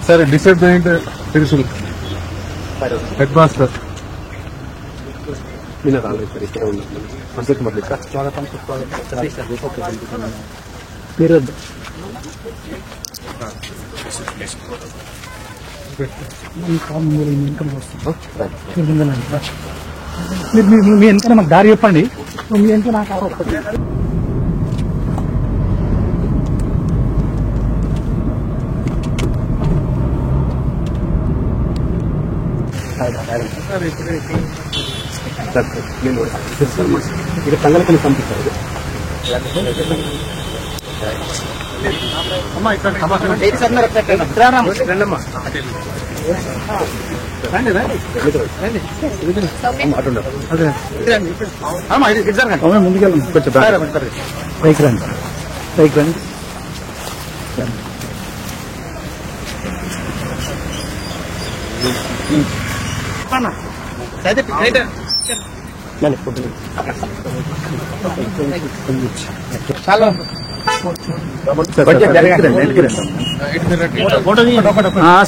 సరే డిసైడ్ తెలుసు head master మీరు మీ వెనక మాకు దారి చెప్పండి. మీ వెనక నాకు ఇక్కడ సంఘటన పంపిస్తారు. ముందుకెళ్ళండి, కొంచెం పైకి రండి, పైకి రండి.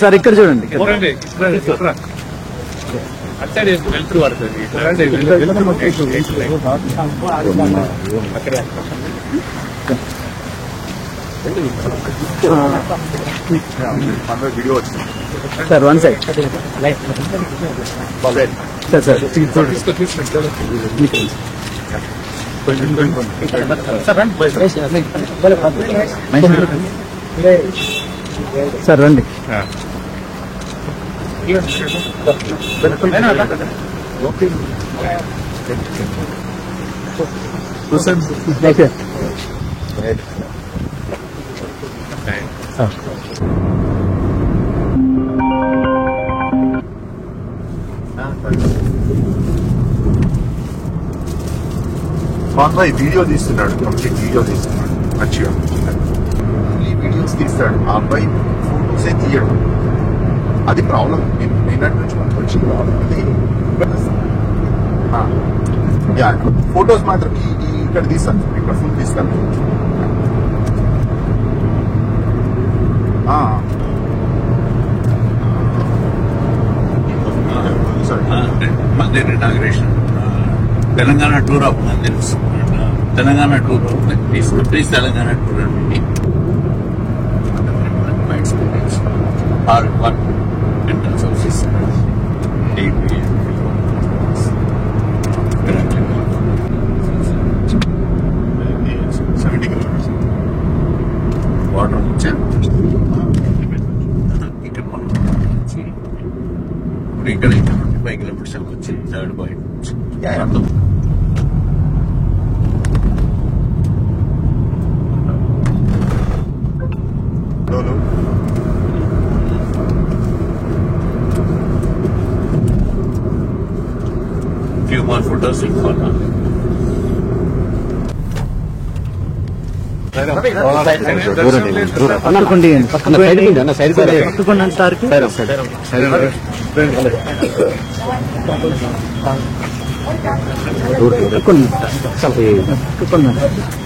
సార్ ఇక్కడ చూడండి. Sir one side sir sir sir రండి. కాన్వాయ్ వీడియో తీస్తున్నాడు, కంప్లీట్ వీడియో తీస్తున్నాడు మంచిగా. ఈ వీడియోస్ తీస్తాడు, ఆ అబ్బాయి ఫోటోసే తీయడు. అది ప్రాబ్లం. నిన్నటి నుంచి మనకు వచ్చిన ప్రాబ్లం అది. ఫోటోస్ మాత్రం ఇక్కడ తీస్తాను, ఇక్కడ ఫుల్ తీస్తాను. Mandir inauguration Telangana tour of mandirs, Telangana tour please Telangana tour అండి. My experience R1 entrance office 8 PM. Water వచ్చా ఇక్కడ ఇప్పుడు ఇక్కడ 25 కిలోమీటర్స్ వచ్చి third point few more photos in corner.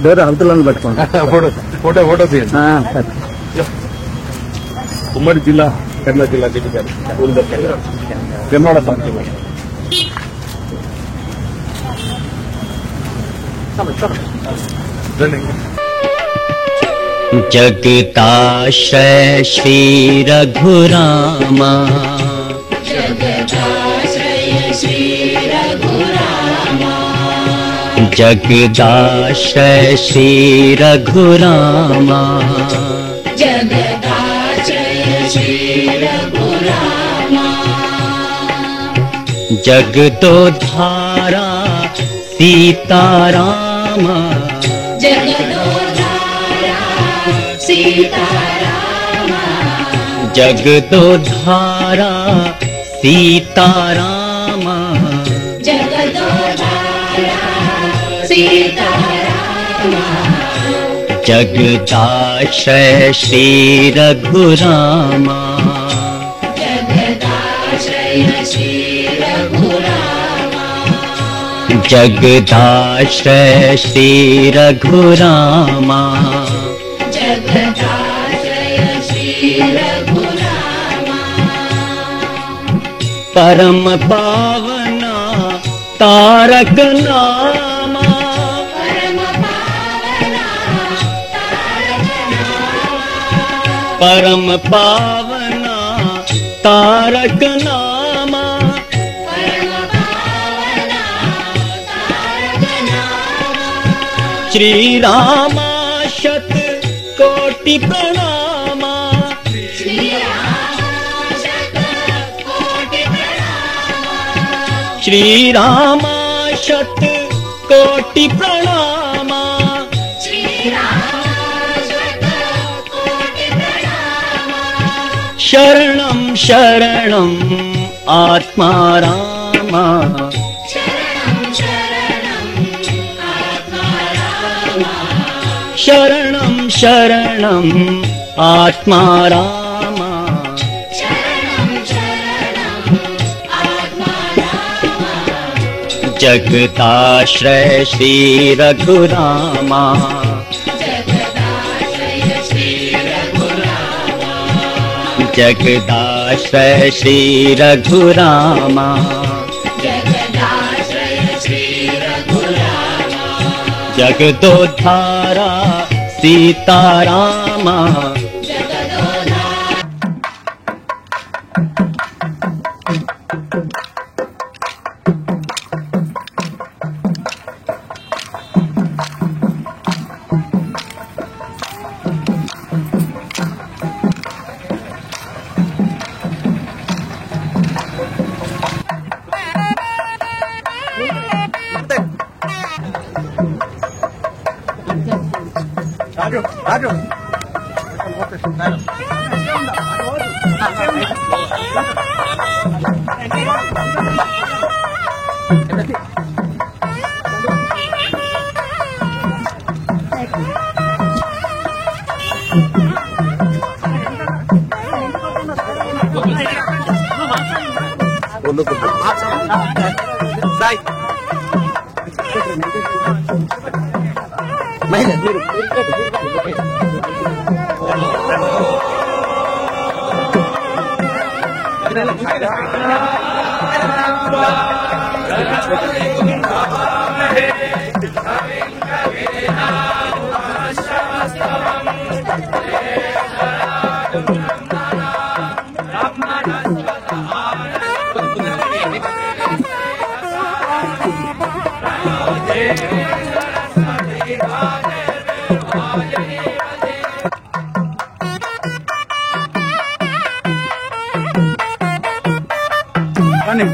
Door అవతలను పట్టుకోండి. ఫోటో తీయండి. ఉమ్మడి జిల్లా కర్నూలు జిల్లా తెన్నోడ సంస్థ जगदाश्रय श्री रघुरामा, जगदाश्रय श्री रघुरामा, जगदोद्धारा सीतारामा, जगदोद्धारा सीतारामा, जगदाश्रय श्री रघुरामा, जगदाश्रय श्री रघुरामा, परम पावना तारक नामा, परम पावना तारक नामा, श्री रामा शत कोटि प्रणामा, श्री रामा शत कोटि प्रणामा, शरणं शरणं आत्मा रामा, शरणं शरणं आत्मा रामा, जगदाश्रय श्री रघुरामा, जगदाश्रय श्री रघुरामा, जगदोद्धारा सीतारामा,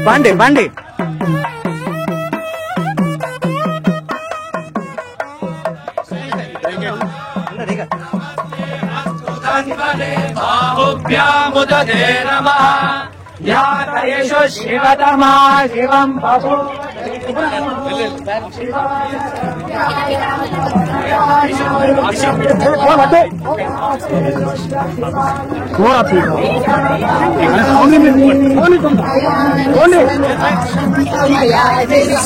బండి బండి బాహుభ్యాముదతే నమః యాతయేషు శివతమా శివం బహు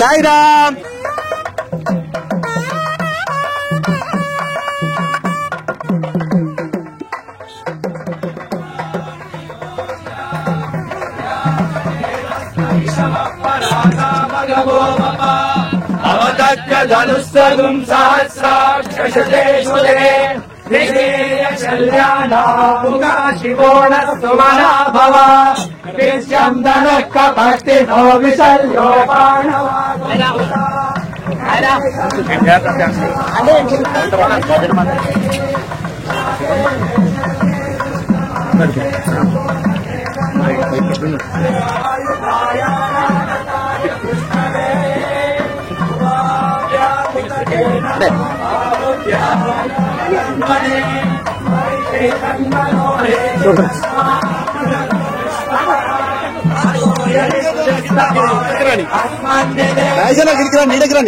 సాయిరామ్ అవదగ్గధనుస్సగుం సహస్రాక్షశతేషుదే శివోణస్తు మనా భవ విశ్వం ధనుః భక్తినో విశల్యో నీ దగ్గర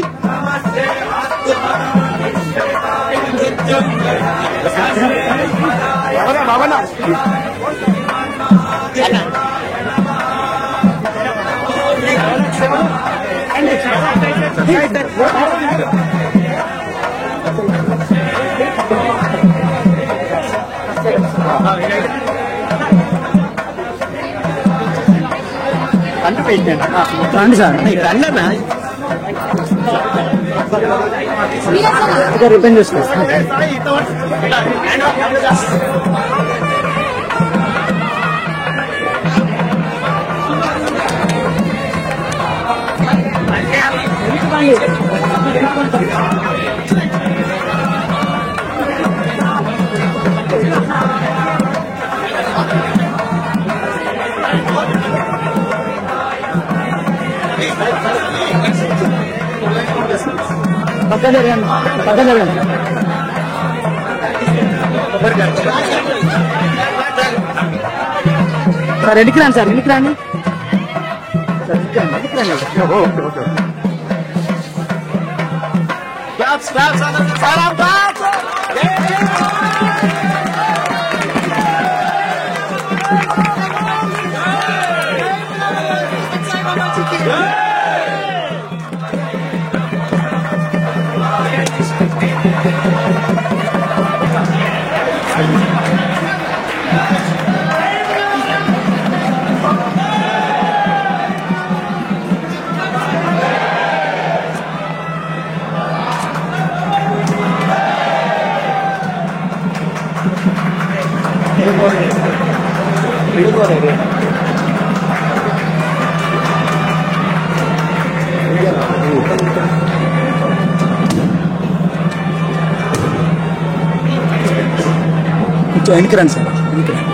రండి సార్ రిటర్న్ చేసుకోవచ్చు. పక్కన జరగండి, పక్కన జరగండి. సార్ ఎన్నికి రండి, సార్ ఎన్నికి రండి, సార్ ఎన్నికి రండి. కొంచెం వెనక్కి రండి సార్, వెనక్కి రండి.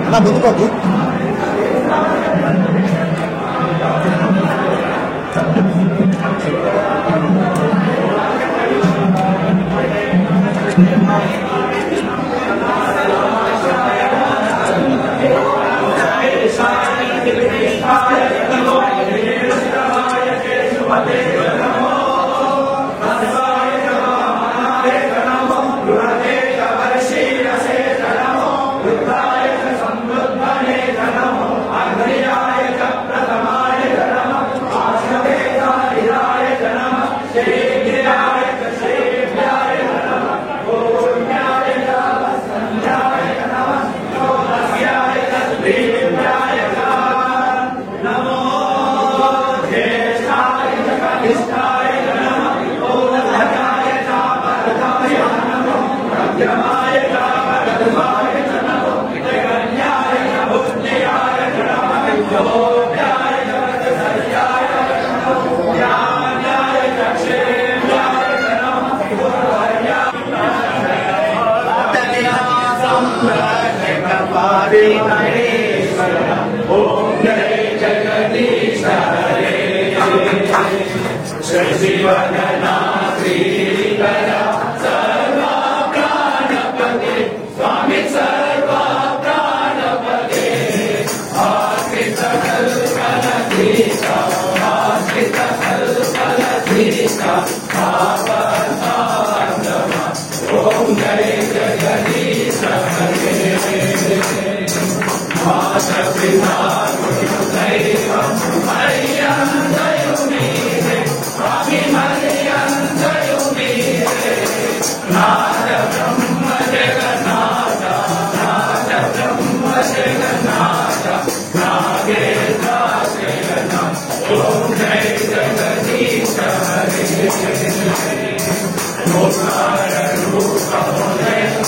చాలా ముందుకోకు.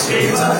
Shiva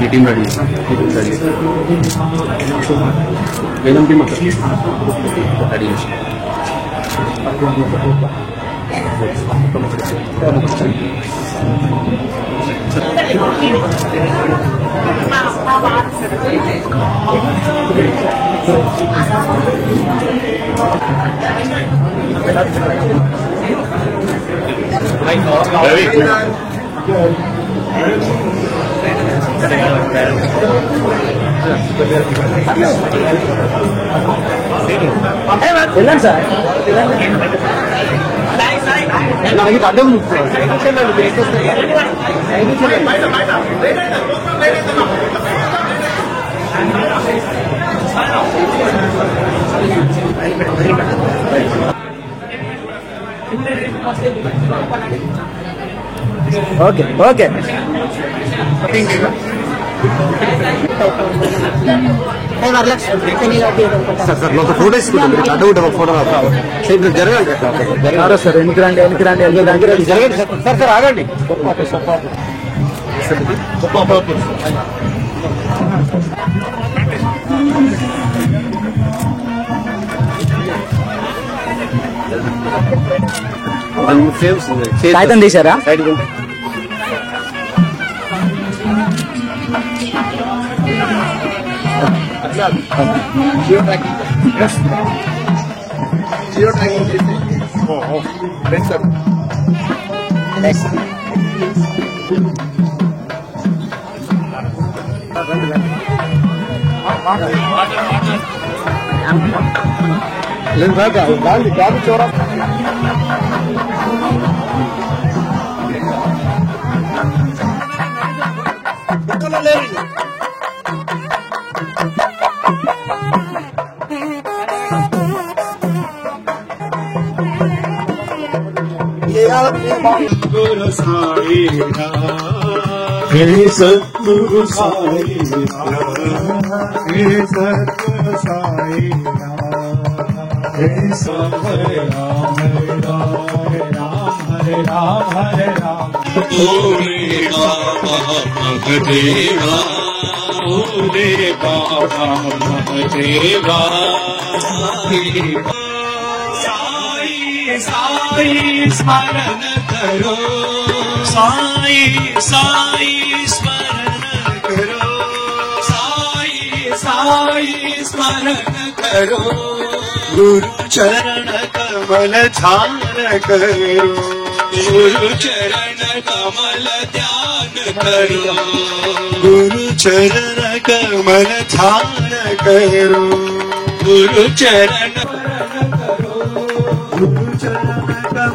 टीम रेडी वेदम टीम रेडी వెళ్ళండి సార్ నాకు అడ్డం ఓకే ఓకే సార్ ఒక ఫోటో తీసుకుంటాం అడ్డ ఫోటో జరగాలి సార్ ఎన్నికి రండి జరగండి సార్ సార్ ఆగండి కాగితం తీశారా చూడ गुरु साई हे सतगुरु साई हे सतगुरु साई हे हरे राम हरे राम हरे राम हरे राम ओरे बाबा महदेवा ओरे बाबा महदेवा साई साई स्मरण करो साई साई स्मरण करो साई साई स्मरण करो गुरु चरण कमल ध्यान करो गुरु चरण कमल ध्यान करो गुरु चरण कमल ध्यान करो गुरु चरण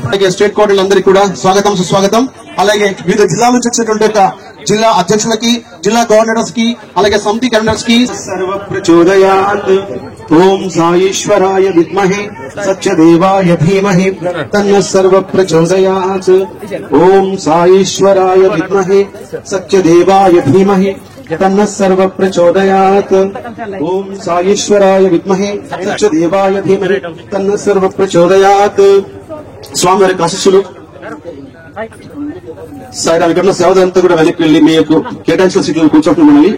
అలాగే స్టేట్ కోర్టులందరికీ కూడా స్వాగతం సుస్వాగతం. అలాగే వివిధ జిల్లాల నుంచి వచ్చినటువంటి జిల్లా అధ్యక్షులకి, జిల్లా గవర్నర్స్ కి, అలాగే సమితి కన్వీనర్స్ కి సర్వ ప్రచోదయాత్. ఓం సాయేశ్వరాయ విద్మహే సత్యదేవాయ ధీమహి తన్నః సర్వ ప్రచోదయాత్. ఓం సాయేశ్వరాయ విద్మహే సత్యదేవాయ ధీమహి తన్నః సర్వ ప్రచోదయాత్. ఓం సాయేశ్వరాయ విద్మహే సత్యదేవాయ ధీమహి తన్నః సర్వ ప్రచోదయాత్. స్వామివారికి ఆశీస్సులు. సాయిరాం ఇక్కడ సేవదంతా కూడా వెనక్కి వెళ్లి మీ యొక్క కేటాయించిన సీట్లను కూర్చోండి.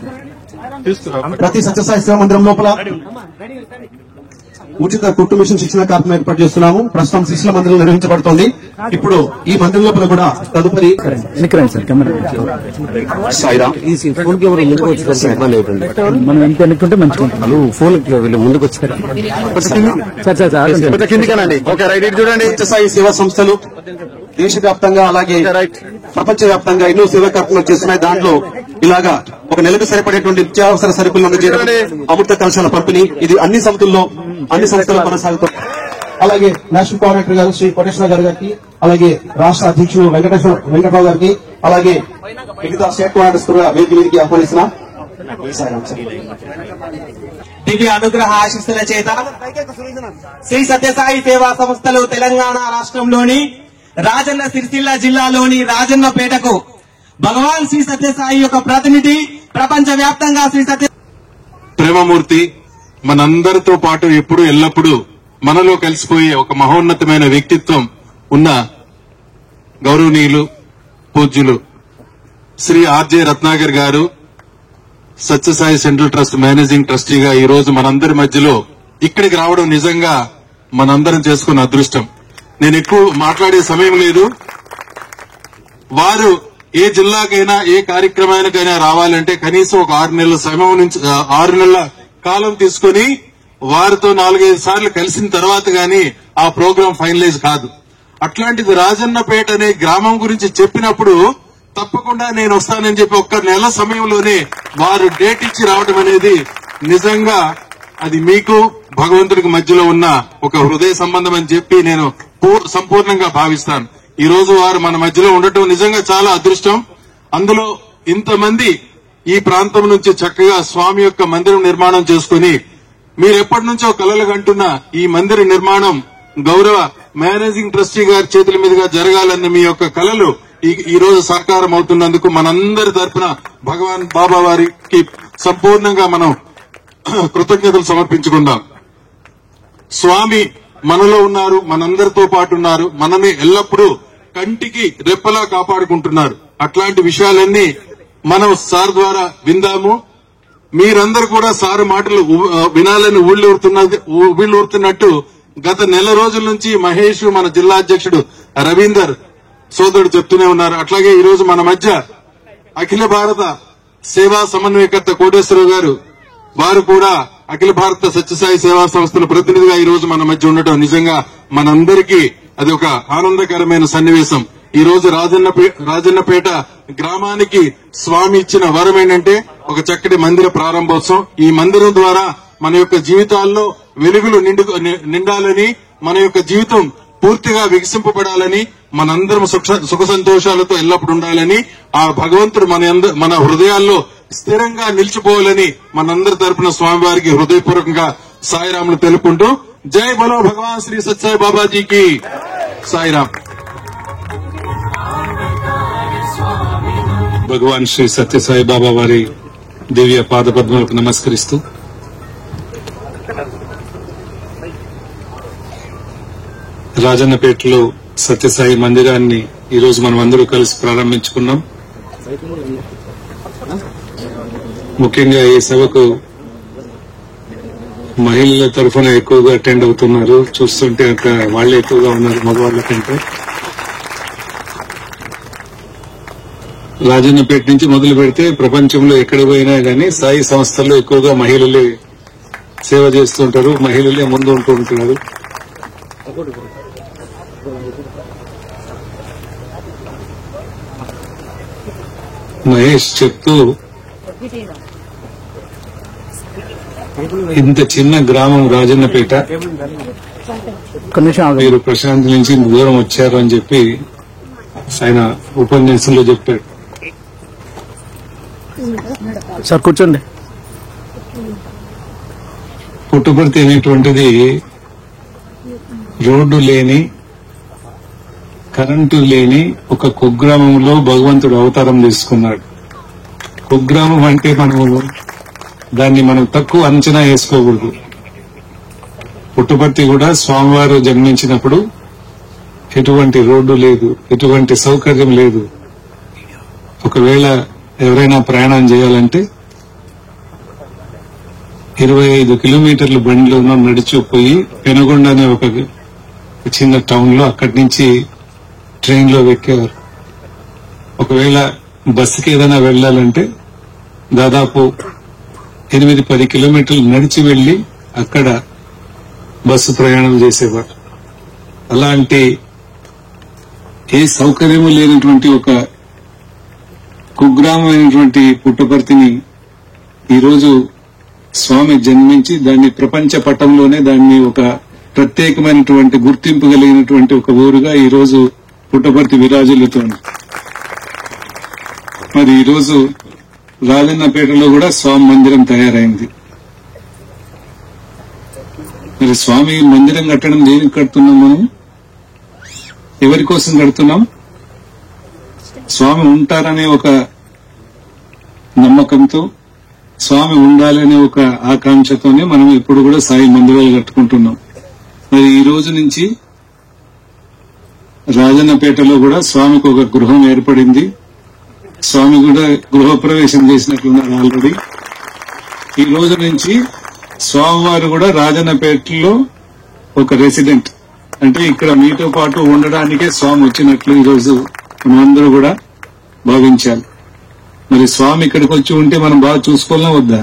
ప్రతి సత్యసాయి సేవ మందిరం లోపల ఉచిత కుట్టు మిషన్ శిక్షణ కార్యక్రమం ఏర్పాటు చేస్తున్నాము. ప్రస్తుతం శిక్షణ మందిరం నిర్వహించబడుతోంది. ఇప్పుడు ఈ మందిరం లోపల కూడా తదుపరి సాయిరాం మనం ఎంత ఎన్నుకుంటే మంచిగా ఫోన్ వీళ్ళు ముందుకు వచ్చారు. చూడండి సత్యసాయి సేవా సంస్థలు దేశవ్యాప్తంగా అలాగే ప్రపంచ వ్యాప్తంగా ఎన్నో సేవా కార్యక్రమాలు చేస్తున్నాయి. దాంట్లో ఇలాగా ఒక నెలకు సరిపడేటువంటి నిత్యావసర సరుకులను అందజేయడం, అమృత కలశాల పంపిణీ, ఇది అన్ని సంస్థల్లో కొనసాగుతుంది. అలాగే నేషనల్ కోఆర్డినేటర్ గారు శ్రీ కోటేశ్వర గారికి, అలాగే రాష్ట్ర అధ్యక్షుడు వెంకటరావు గారికి, అలాగే మిగతా స్టేట్ కోఆర్డినేటర్స్ కూడా వేదిక మీదకి ఆహ్వానిస్తున్నా. దివ్య అనుగ్రహ ఆశీస్సుల చేత శ్రీ సత్యసాయి సేవా సంస్థలు తెలంగాణ రాష్ట్రంలోని రాజన్న సిరిసిల్ల జిల్లాలోని రాజన్నపేటకు భగవాన్ శ్రీ సత్యసాయి యొక్క ప్రతినిధి, ప్రపంచ వ్యాప్తంగా శ్రీ సత్య ప్రేమమూర్తి మనందరితో పాటు ఎప్పుడు ఎల్లప్పుడూ మనలో కలిసిపోయే ఒక మహోన్నతమైన వ్యక్తిత్వం ఉన్న గౌరవనీయులు పూజ్యులు శ్రీ ఆర్జే రత్నాకర్ గారు సత్యసాయి సెంట్రల్ ట్రస్ట్ మేనేజింగ్ ట్రస్టీగా ఈ రోజు మనందరి మధ్యలో ఇక్కడికి రావడం నిజంగా మనందరం చేసుకున్న అదృష్టం. నేను ఎక్కువ మాట్లాడే సమయం లేదు. వారు ఏ జిల్లాకైనా ఏ కార్యక్రమానికైనా రావాలంటే కనీసం ఒక 6 నెలల సమయం నుంచి 6 నెలల కాలం తీసుకుని వారితో 4-5 సార్లు కలిసిన తర్వాత గానీ ఆ ప్రోగ్రాం ఫైనలైజ్ కాదు. అట్లాంటిది రాజన్నపేట అనే గ్రామం గురించి చెప్పినప్పుడు తప్పకుండా నేను వస్తానని చెప్పి 1 నెల సమయంలోనే వారు డేట్ ఇచ్చి రావడం అనేది నిజంగా అది మీకు భగవంతుడికి మధ్యలో ఉన్న ఒక హృదయ సంబంధం అని చెప్పి నేను సంపూర్ణంగా భావిస్తాను. ఈ రోజు వారు మన మధ్యలో ఉండటం నిజంగా చాలా అదృష్టం. అందులో ఇంతమంది ఈ ప్రాంతం నుంచి చక్కగా స్వామి యొక్క మందిరం నిర్మాణం చేసుకుని మీరు ఎప్పటి నుంచో కలలు కంటున్న ఈ మందిర నిర్మాణం గౌరవ మేనేజింగ్ ట్రస్టీ గారి చేతుల మీదుగా జరగాలన్న మీ యొక్క కలలు ఈ రోజు సాకారం అవుతున్నందుకు మనందరి తరఫున భగవాన్ బాబా వారికి సంపూర్ణంగా మనం కృతజ్ఞతలు సమర్పించుకుందాం. స్వామి మనలో ఉన్నారు, మనందరితో పాటు ఉన్నారు, మనని ఎల్లప్పుడూ కంటికి రెప్పలా కాపాడుకుంటున్నారు. అట్లాంటి విషయాలన్నీ మనం సార్ ద్వారా విందాము. మీరందరూ కూడా సార్ మాటలు వినాలని ఊళ్ళూరుతున్నట్టు గత నెల రోజుల నుంచి మహేష్ మన జిల్లా అధ్యక్షుడు రవీందర్ సోదరుడు చెప్తూనే ఉన్నారు. అట్లాగే ఈ రోజు మన మధ్య అఖిల భారత సేవా సమన్వయకర్త కోటేశ్వరరావు గారు, వారు కూడా అఖిల భారత సత్యసాయి సేవా సంస్థల ప్రతినిధిగా ఈ రోజు మన మధ్య ఉండటం నిజంగా మనందరికీ అది ఒక ఆనందకరమైన సన్నివేశం. ఈ రోజు రాజన్నపేట గ్రామానికి స్వామి ఇచ్చిన వరం ఏంటంటే ఒక చక్కటి మందిర ప్రారంభోత్సవం. ఈ మందిరం ద్వారా మన యొక్క జీవితాల్లో వెలుగులు నిండాలని, మన యొక్క జీవితం పూర్తిగా వికసింపబడాలని, మనందరం సుఖ సంతోషాలతో ఎల్లప్పుడు ఉండాలని, ఆ భగవంతుడు మన హృదయాల్లో స్థిరంగా నిలిచిపోవాలని మనందరి తరపున స్వామివారికి హృదయపూర్వకంగా సాయిరాములు తెలుపుకుంటూ జై బలో భగవాన్ శ్రీ సత్యసాయి బాబాజీకి సాయిరామ్. భగవాన్ శ్రీ సత్యసాయి బాబా వారి దివ్య పాదపద్మాలకు నమస్కరిస్తూ రాజన్నపేటలో సత్యసాయి మందిరాన్ని ఈ రోజు మనం అందరూ కలిసి ప్రారంభించుకున్నాం. ముఖ్యంగా ఈ సభకు మహిళల తరఫున ఎక్కువగా అటెండ్ అవుతున్నారు. చూస్తుంటే అక్కడ వాళ్లే ఎక్కువగా ఉన్నారు మగవాళ్ల కంటే. రాజన్నపేట నుంచి మొదలు పెడితే ప్రపంచంలో ఎక్కడ పోయినా గానీ సాయి సంస్థల్లో ఎక్కువగా మహిళలే సేవ చేస్తుంటారు, మహిళలే ముందు ఉంటూ ఉంటున్నారు. మహేష్ చెప్తూ ఇంత చిన్న గ్రామం రాజన్నపేట, మీరు ప్రశాంత్ నుంచి ఇంత దూరం వచ్చారు అని చెప్పి ఆయన ఉపన్యాసంలో చెప్పాడు. సార్ కూర్చోండి. పుట్టపర్తి అనేటువంటిది రోడ్డు లేని, కరెంటు లేని ఒక కుగ్రామంలో భగవంతుడు అవతారం తీసుకున్నాడు. కుగ్రామం అంటే దాన్ని మనం తక్కువ అంచనా వేసుకోకూడదు. పుట్టపర్తి కూడా స్వామివారు జన్మించినప్పుడు ఎటువంటి రోడ్డు లేదు, ఎటువంటి సౌకర్యం లేదు. ఒకవేళ ఎవరైనా ప్రయాణం చేయాలంటే 25 కిలోమీటర్లు బండిలో నడిచిపోయి పెనుగొండ అనే ఒక చిన్న టౌన్ లో అక్కడి నుంచి ట్రైన్ లో ఎక్కేవారు. ఒకవేళ బస్సుకి ఏదైనా వెళ్లాలంటే దాదాపు 8-10 కిలోమీటర్లు నడిచి వెళ్లి అక్కడ బస్సు ప్రయాణం చేసేవారు. అలాంటి ఏ సౌకర్యము లేనటువంటి ఒక కుగ్రామైనటువంటి పుట్టపర్తిని ఈరోజు స్వామి జన్మించి దాన్ని ప్రపంచ పటంలోనే దాన్ని ఒక ప్రత్యేకమైనటువంటి గుర్తింపు కలిగినటువంటి ఒక ఊరుగా ఈరోజు పుట్టపర్తి విరాజిల్లుతోంది. మరి ఈరోజు రాజన్నపేటలో కూడా స్వామి మందిరం తయారైంది. మరి స్వామి మందిరం కట్టడం దేనికి కడుతున్నాం? మనం ఎవరి కోసం కడుతున్నాం? స్వామి ఉంటారనే ఒక నమ్మకంతో, స్వామి ఉండాలనే ఒక ఆకాంక్షతోనే మనం ఇప్పుడు కూడా సాయి మందిరాలు కట్టుకుంటున్నాం. మరి ఈ రోజు నుంచి రాజన్నపేటలో కూడా స్వామికి ఒక గృహం ఏర్పడింది. స్వామి కూడా గృహప్రవేశం చేసినట్లున్నారు ఆల్రెడీ. ఈ రోజు నుంచి స్వామివారు కూడా రాజన్నపేటలో ఒక రెసిడెంట్, అంటే ఇక్కడ మీతో పాటు ఉండడానికే స్వామి వచ్చినట్లు ఈరోజు మనందరూ కూడా భావించాలి. మరి స్వామి ఇక్కడికి వచ్చి ఉంటే మనం బాగా చూసుకోవాలా వద్దా?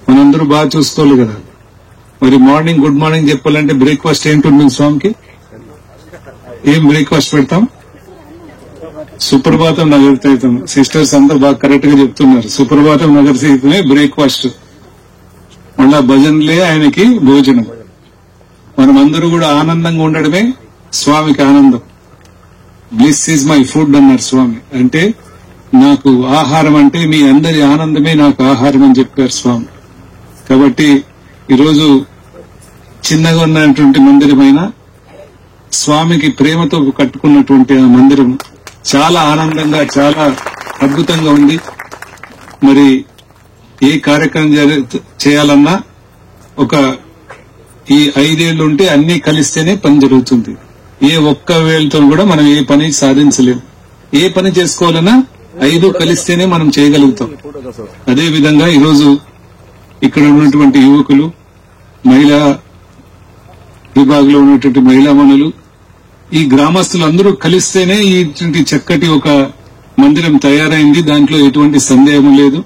మనందరూ బాగా చూసుకోవాలి కదా. మరి మార్నింగ్ గుడ్ మార్నింగ్ చెప్పాలంటే బ్రేక్ఫాస్ట్ ఏంటుంది స్వామికి? ఏం బ్రేక్ఫాస్ట్ పెడతాం? సుప్రభాతం నగర్ సైతం. సిస్టర్స్ అంతా బాగా కరెక్ట్ గా చెప్తున్నారు. సుప్రభాతం నగర్ సైతమే బ్రేక్ఫాస్ట్, మళ్ళా భజనలే ఆయనకి భోజనం. మనమందరూ కూడా ఆనందంగా ఉండడమే స్వామికి ఆనందం. బ్లిస్ ఈజ్ మై ఫుడ్ అన్నారు స్వామి. అంటే నాకు ఆహారం అంటే మీ అందరి ఆనందమే నాకు ఆహారం అని చెప్పారు స్వామి. కాబట్టి ఈరోజు చిన్నగా ఉన్నటువంటి మందిరమైన స్వామికి ప్రేమతో కట్టుకున్నటువంటి ఆ మందిరం చాలా ఆనందంగా, చాలా అద్భుతంగా ఉంది. మరి ఏ కార్యక్రమం చేయాలన్నా ఒక ఈ 5 ఏళ్లు ఉంటే అన్ని కలిస్తేనే పని జరుగుతుంది. ఏ ఒక్క వేళతో కూడా మనం ఏ పని సాధించలేము. ఏ పని చేసుకోవాలన్నా 5 కలిస్తేనే మనం చేయగలుగుతాం. అదే విధంగా ఈరోజు ఇక్కడ ఉన్నటువంటి యువకులు, మహిళా విభాగంలో ఉన్నటువంటి మహిళామణులు, ఈ గ్రామస్తులు అందరూ కలిస్తేనే ఈ చక్కటి ఒక మందిరం తయారైంది. దాంట్లో ఎటువంటి సందేహం లేదు.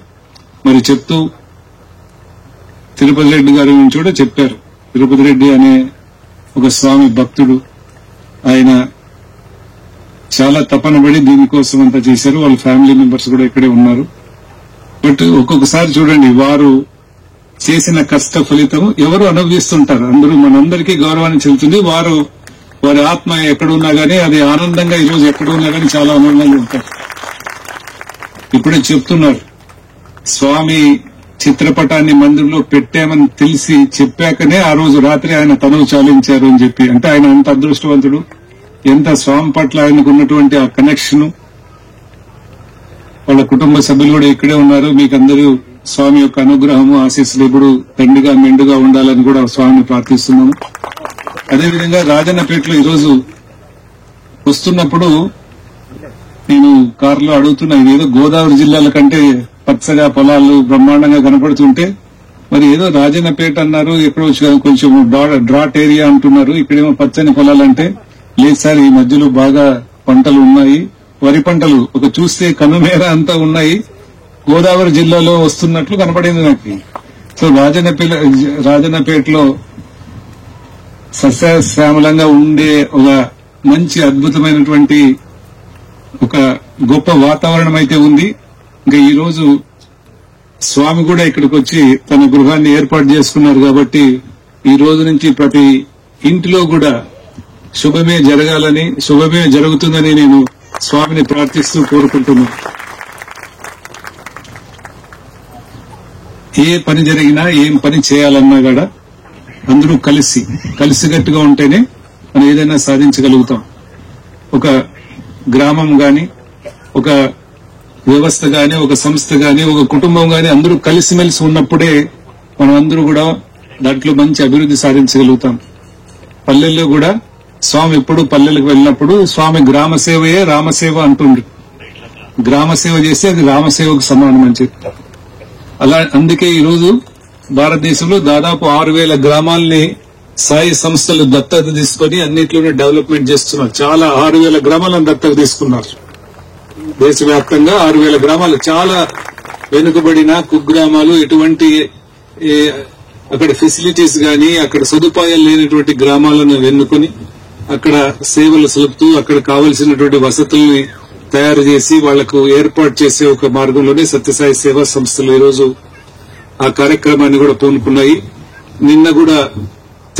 మరి చెప్తూ తిరుపతి రెడ్డి గారి గురించి కూడా చెప్పారు. తిరుపతి రెడ్డి అనే ఒక స్వామి భక్తుడు, ఆయన చాలా తపన పడి దీనికోసం అంతా చేశారు. వాళ్ళ ఫ్యామిలీ మెంబర్స్ కూడా ఇక్కడే ఉన్నారు. బట్ ఒక్కొక్కసారి చూడండి, వారు చేసిన కష్ట ఫలితం ఎవరు అనుభవిస్తుంటారు. అందరూ మనందరికీ గౌరవాన్ని చెందుతుంది. వారి ఆత్మ ఎక్కడున్నా గానీ అది ఆనందంగా ఈరోజు ఎక్కడున్నా గానీ చాలా ఆనందంగా ఉంటారు. ఇప్పుడే చెప్తున్నారు, స్వామి చిత్రపటాన్ని మందిరంలో పెట్టామని తెలిసి చెప్పాకనే ఆ రోజు రాత్రి ఆయన తనువు చాలించారు అని చెప్పి. అంటే ఆయన ఎంత అదృష్టవంతుడు, ఎంత స్వామి పట్ల ఆయనకు ఉన్నటువంటి ఆ కనెక్షన్. వాళ్ళ కుటుంబ సభ్యులు కూడా ఇక్కడే ఉన్నారు. మీకందరూ స్వామి యొక్క అనుగ్రహము, ఆశీస్సులు ఎప్పుడు దండిగా మెండుగా ఉండాలని కూడా స్వామిని ప్రార్థిస్తున్నాము. అదేవిధంగా రాజన్నపేటలో ఈరోజు వస్తున్నప్పుడు నేను కారులో అడుగుతున్నా, ఇదేదో గోదావరి జిల్లాల కంటే పచ్చగా పొలాలు బ్రహ్మాండంగా కనపడుతుంటే మరి ఏదో రాజన్నపేట అన్నారు, ఎక్కడో కొంచెం డ్రాట్ ఏరియా అంటున్నారు, ఇక్కడేమో పచ్చని పొలాలంటే లేదు సార్, ఈ మధ్యలో బాగా పంటలు ఉన్నాయి, వరి పంటలు ఒక చూస్తే కనుమేర అంతా ఉన్నాయి, గోదావరి జిల్లాలో వస్తున్నట్లు కనపడింది నాకు. సో రాజన్నపేటలో సస్యశ్యామలంగా ఉండే ఒక మంచి అద్భుతమైనటువంటి ఒక గొప్ప వాతావరణం అయితే ఉంది. ఇంకా ఈ రోజు స్వామి కూడా ఇక్కడికి వచ్చి తన గృహాన్ని ఏర్పాటు చేసుకున్నారు. కాబట్టి ఈ రోజు నుంచి ప్రతి ఇంటిలో కూడా శుభమే జరగాలని, శుభమే జరుగుతుందని నేను స్వామిని ప్రార్థిస్తూ కోరుకుంటున్నాను. ఏ పని జరిగినా ఏం పని చేయాలన్నా కూడా అందరూ కలిసికట్టుగా ఉంటేనే మనం ఏదైనా సాధించగలుగుతాం. ఒక గ్రామం గాని, ఒక వ్యవస్థ గాని, ఒక సంస్థ గాని, ఒక కుటుంబం గాని అందరూ కలిసిమెలిసి ఉన్నప్పుడే మనం అందరూ కూడా దాంట్లో మంచి అభివృద్ధి సాధించగలుగుతాం. పల్లెల్లో కూడా స్వామి ఎప్పుడు పల్లెలకు వెళ్ళినప్పుడు స్వామి గ్రామ సేవయే రామసేవ అంటుండ్రు. గ్రామ సేవ చేస్తే అది రామసేవకు సమానం అని చెప్పి అందుకే ఈ రోజు భారతదేశంలో దాదాపు 6,000 గ్రామాలని సాయి సంస్థలు దత్తత తీసుకొని అన్నిట్లోనే డెవలప్మెంట్ చేస్తున్నారు. చాలా 6,000 గ్రామాలను దత్తత తీసుకున్నారు. దేశవ్యాప్తంగా 6,000 గ్రామాలు చాలా వెనుకబడిన కుగ్రామాలు, ఎటువంటి అక్కడ ఫెసిలిటీస్ గాని అక్కడ సదుపాయాలు లేనటువంటి గ్రామాలను ఎన్నుకొని అక్కడ సేవలు సలుపుతూ అక్కడ కావలసినటువంటి వసతుల్ని తయారు చేసి వాళ్లకు ఏర్పాటు చేసే ఒక మార్గంలోనే సత్యసాయి సేవా సంస్థలు ఈరోజు ఆ కార్యక్రమాన్ని కూడా పూనుకున్నాయి. నిన్న కూడా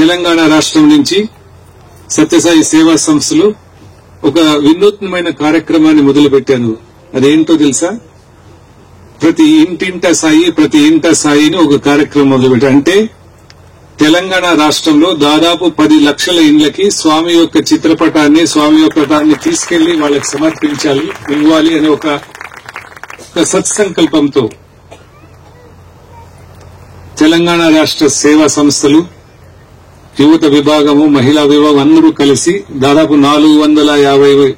తెలంగాణ రాష్ట్రం నుంచి సత్యసాయి సేవా సంస్థలు ఒక వినూత్నమైన కార్యక్రమాన్ని మొదలుపెట్టారు. అదేంటో తెలుసా? ప్రతి ఇంట సాయిని ఒక కార్యక్రమం మొదలుపెట్టారు. అంటే తెలంగాణ రాష్ట్రంలో దాదాపు 10 లక్షల ఇండ్లకి స్వామి యొక్క చిత్రపటాన్ని, స్వామి యొక్క దాన్ని తీసుకెళ్లి వాళ్ళకి సమర్పించాలి, ఇవ్వాలి అనే ఒక సత్సంకల్పంతో తెలంగాణ రాష్ట్ర సేవా సంస్థలు, యువత విభాగము, మహిళా విభాగం అందరూ కలిసి దాదాపు 450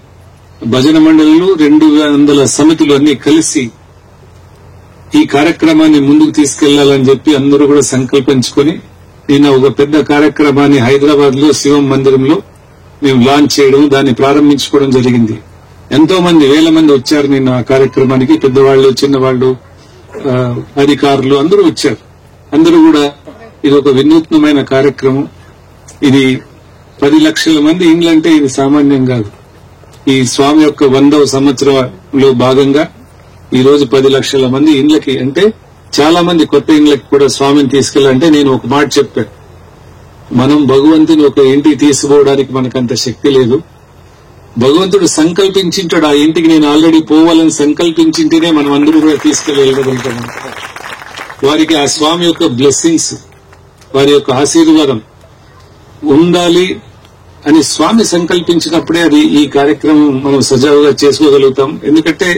భజన మండలులు, 200 సమితులు అన్ని కలిసి ఈ కార్యక్రమాన్ని ముందుకు తీసుకెళ్లాలని చెప్పి అందరూ కూడా సంకల్పించుకొని నిన్న ఒక పెద్ద కార్యక్రమాన్ని హైదరాబాద్ లో శివం మందిరంలో మేము లాంచ్ చేయడం, దాన్ని ప్రారంభించుకోవడం జరిగింది. ఎంతో మంది, 1000 మంది వచ్చారు నిన్న ఆ కార్యక్రమానికి. పెద్దవాళ్లు, చిన్నవాళ్లు, అధికారులు అందరూ వచ్చారు. అందరూ కూడా ఇది ఒక వినూత్నమైన కార్యక్రమం. ఇది 10 లక్షల మంది ఇండ్లంటే ఇది సామాన్యం కాదు. ఈ స్వామి యొక్క 100వ సంవత్సరంలో భాగంగా ఈ రోజు 10 లక్షల మంది ఇండ్లకి, అంటే చాలా మంది కొత్త ఇండ్లకి కూడా స్వామిని తీసుకెళ్లాలంటే నేను ఒక మాట చెప్పాను, మనం భగవంతుని ఒక ఇంటికి తీసుకుపోవడానికి మనకంత శక్తి లేదు. భగవంతుడు సంకల్పించింటాడు ఆ ఇంటికి నేను ఆల్రెడీ పోవాలని సంకల్పించింటేనే మనం అందరూ కూడా తీసుకెళ్లగలుగుతాం. వారికి ఆ స్వామి యొక్క బ్లెస్సింగ్స్, వారి యొక్క ఆశీర్వాదం ఉండాలి అని స్వామి సంకల్పించినప్పుడే అది ఈ కార్యక్రమం మనం సజావుగా చేసుకోగలుగుతాం. ఎందుకంటే